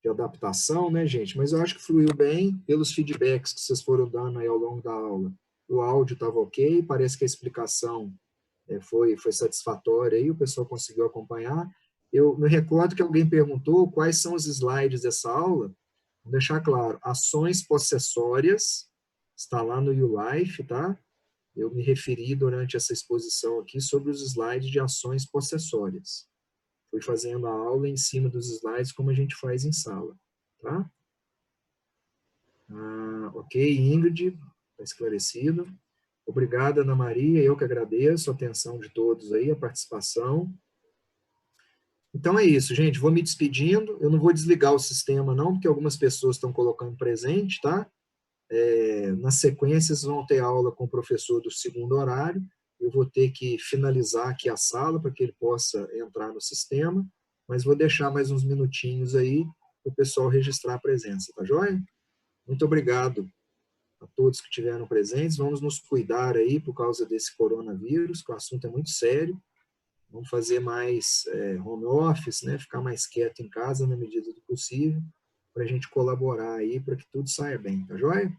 De adaptação, né, gente? Mas eu acho que fluiu bem pelos feedbacks que vocês foram dando aí ao longo da aula. O áudio estava ok, parece que a explicação foi satisfatória aí, o pessoal conseguiu acompanhar. Eu me recordo que alguém perguntou quais são os slides dessa aula. Vou deixar claro, ações possessórias, está lá no YouLife, tá? Eu me referi durante essa exposição aqui sobre os slides de ações possessórias. Fui fazendo a aula em cima dos slides, como a gente faz em sala, tá? Ok, Ingrid, está esclarecido. Obrigado, Ana Maria, eu que agradeço a atenção de todos aí, a participação. Então é isso, gente, vou me despedindo, eu não vou desligar o sistema não, porque algumas pessoas estão colocando presente, tá? Na sequência, vocês vão ter aula com o professor do segundo horário, eu vou ter que finalizar aqui a sala para que ele possa entrar no sistema, mas vou deixar mais uns minutinhos aí para o pessoal registrar a presença, tá joia? Muito obrigado a todos que estiveram presentes, vamos nos cuidar aí por causa desse coronavírus, que o assunto é muito sério, vamos fazer mais home office, né, ficar mais quieto em casa na medida do possível, para a gente colaborar aí para que tudo saia bem, tá joia?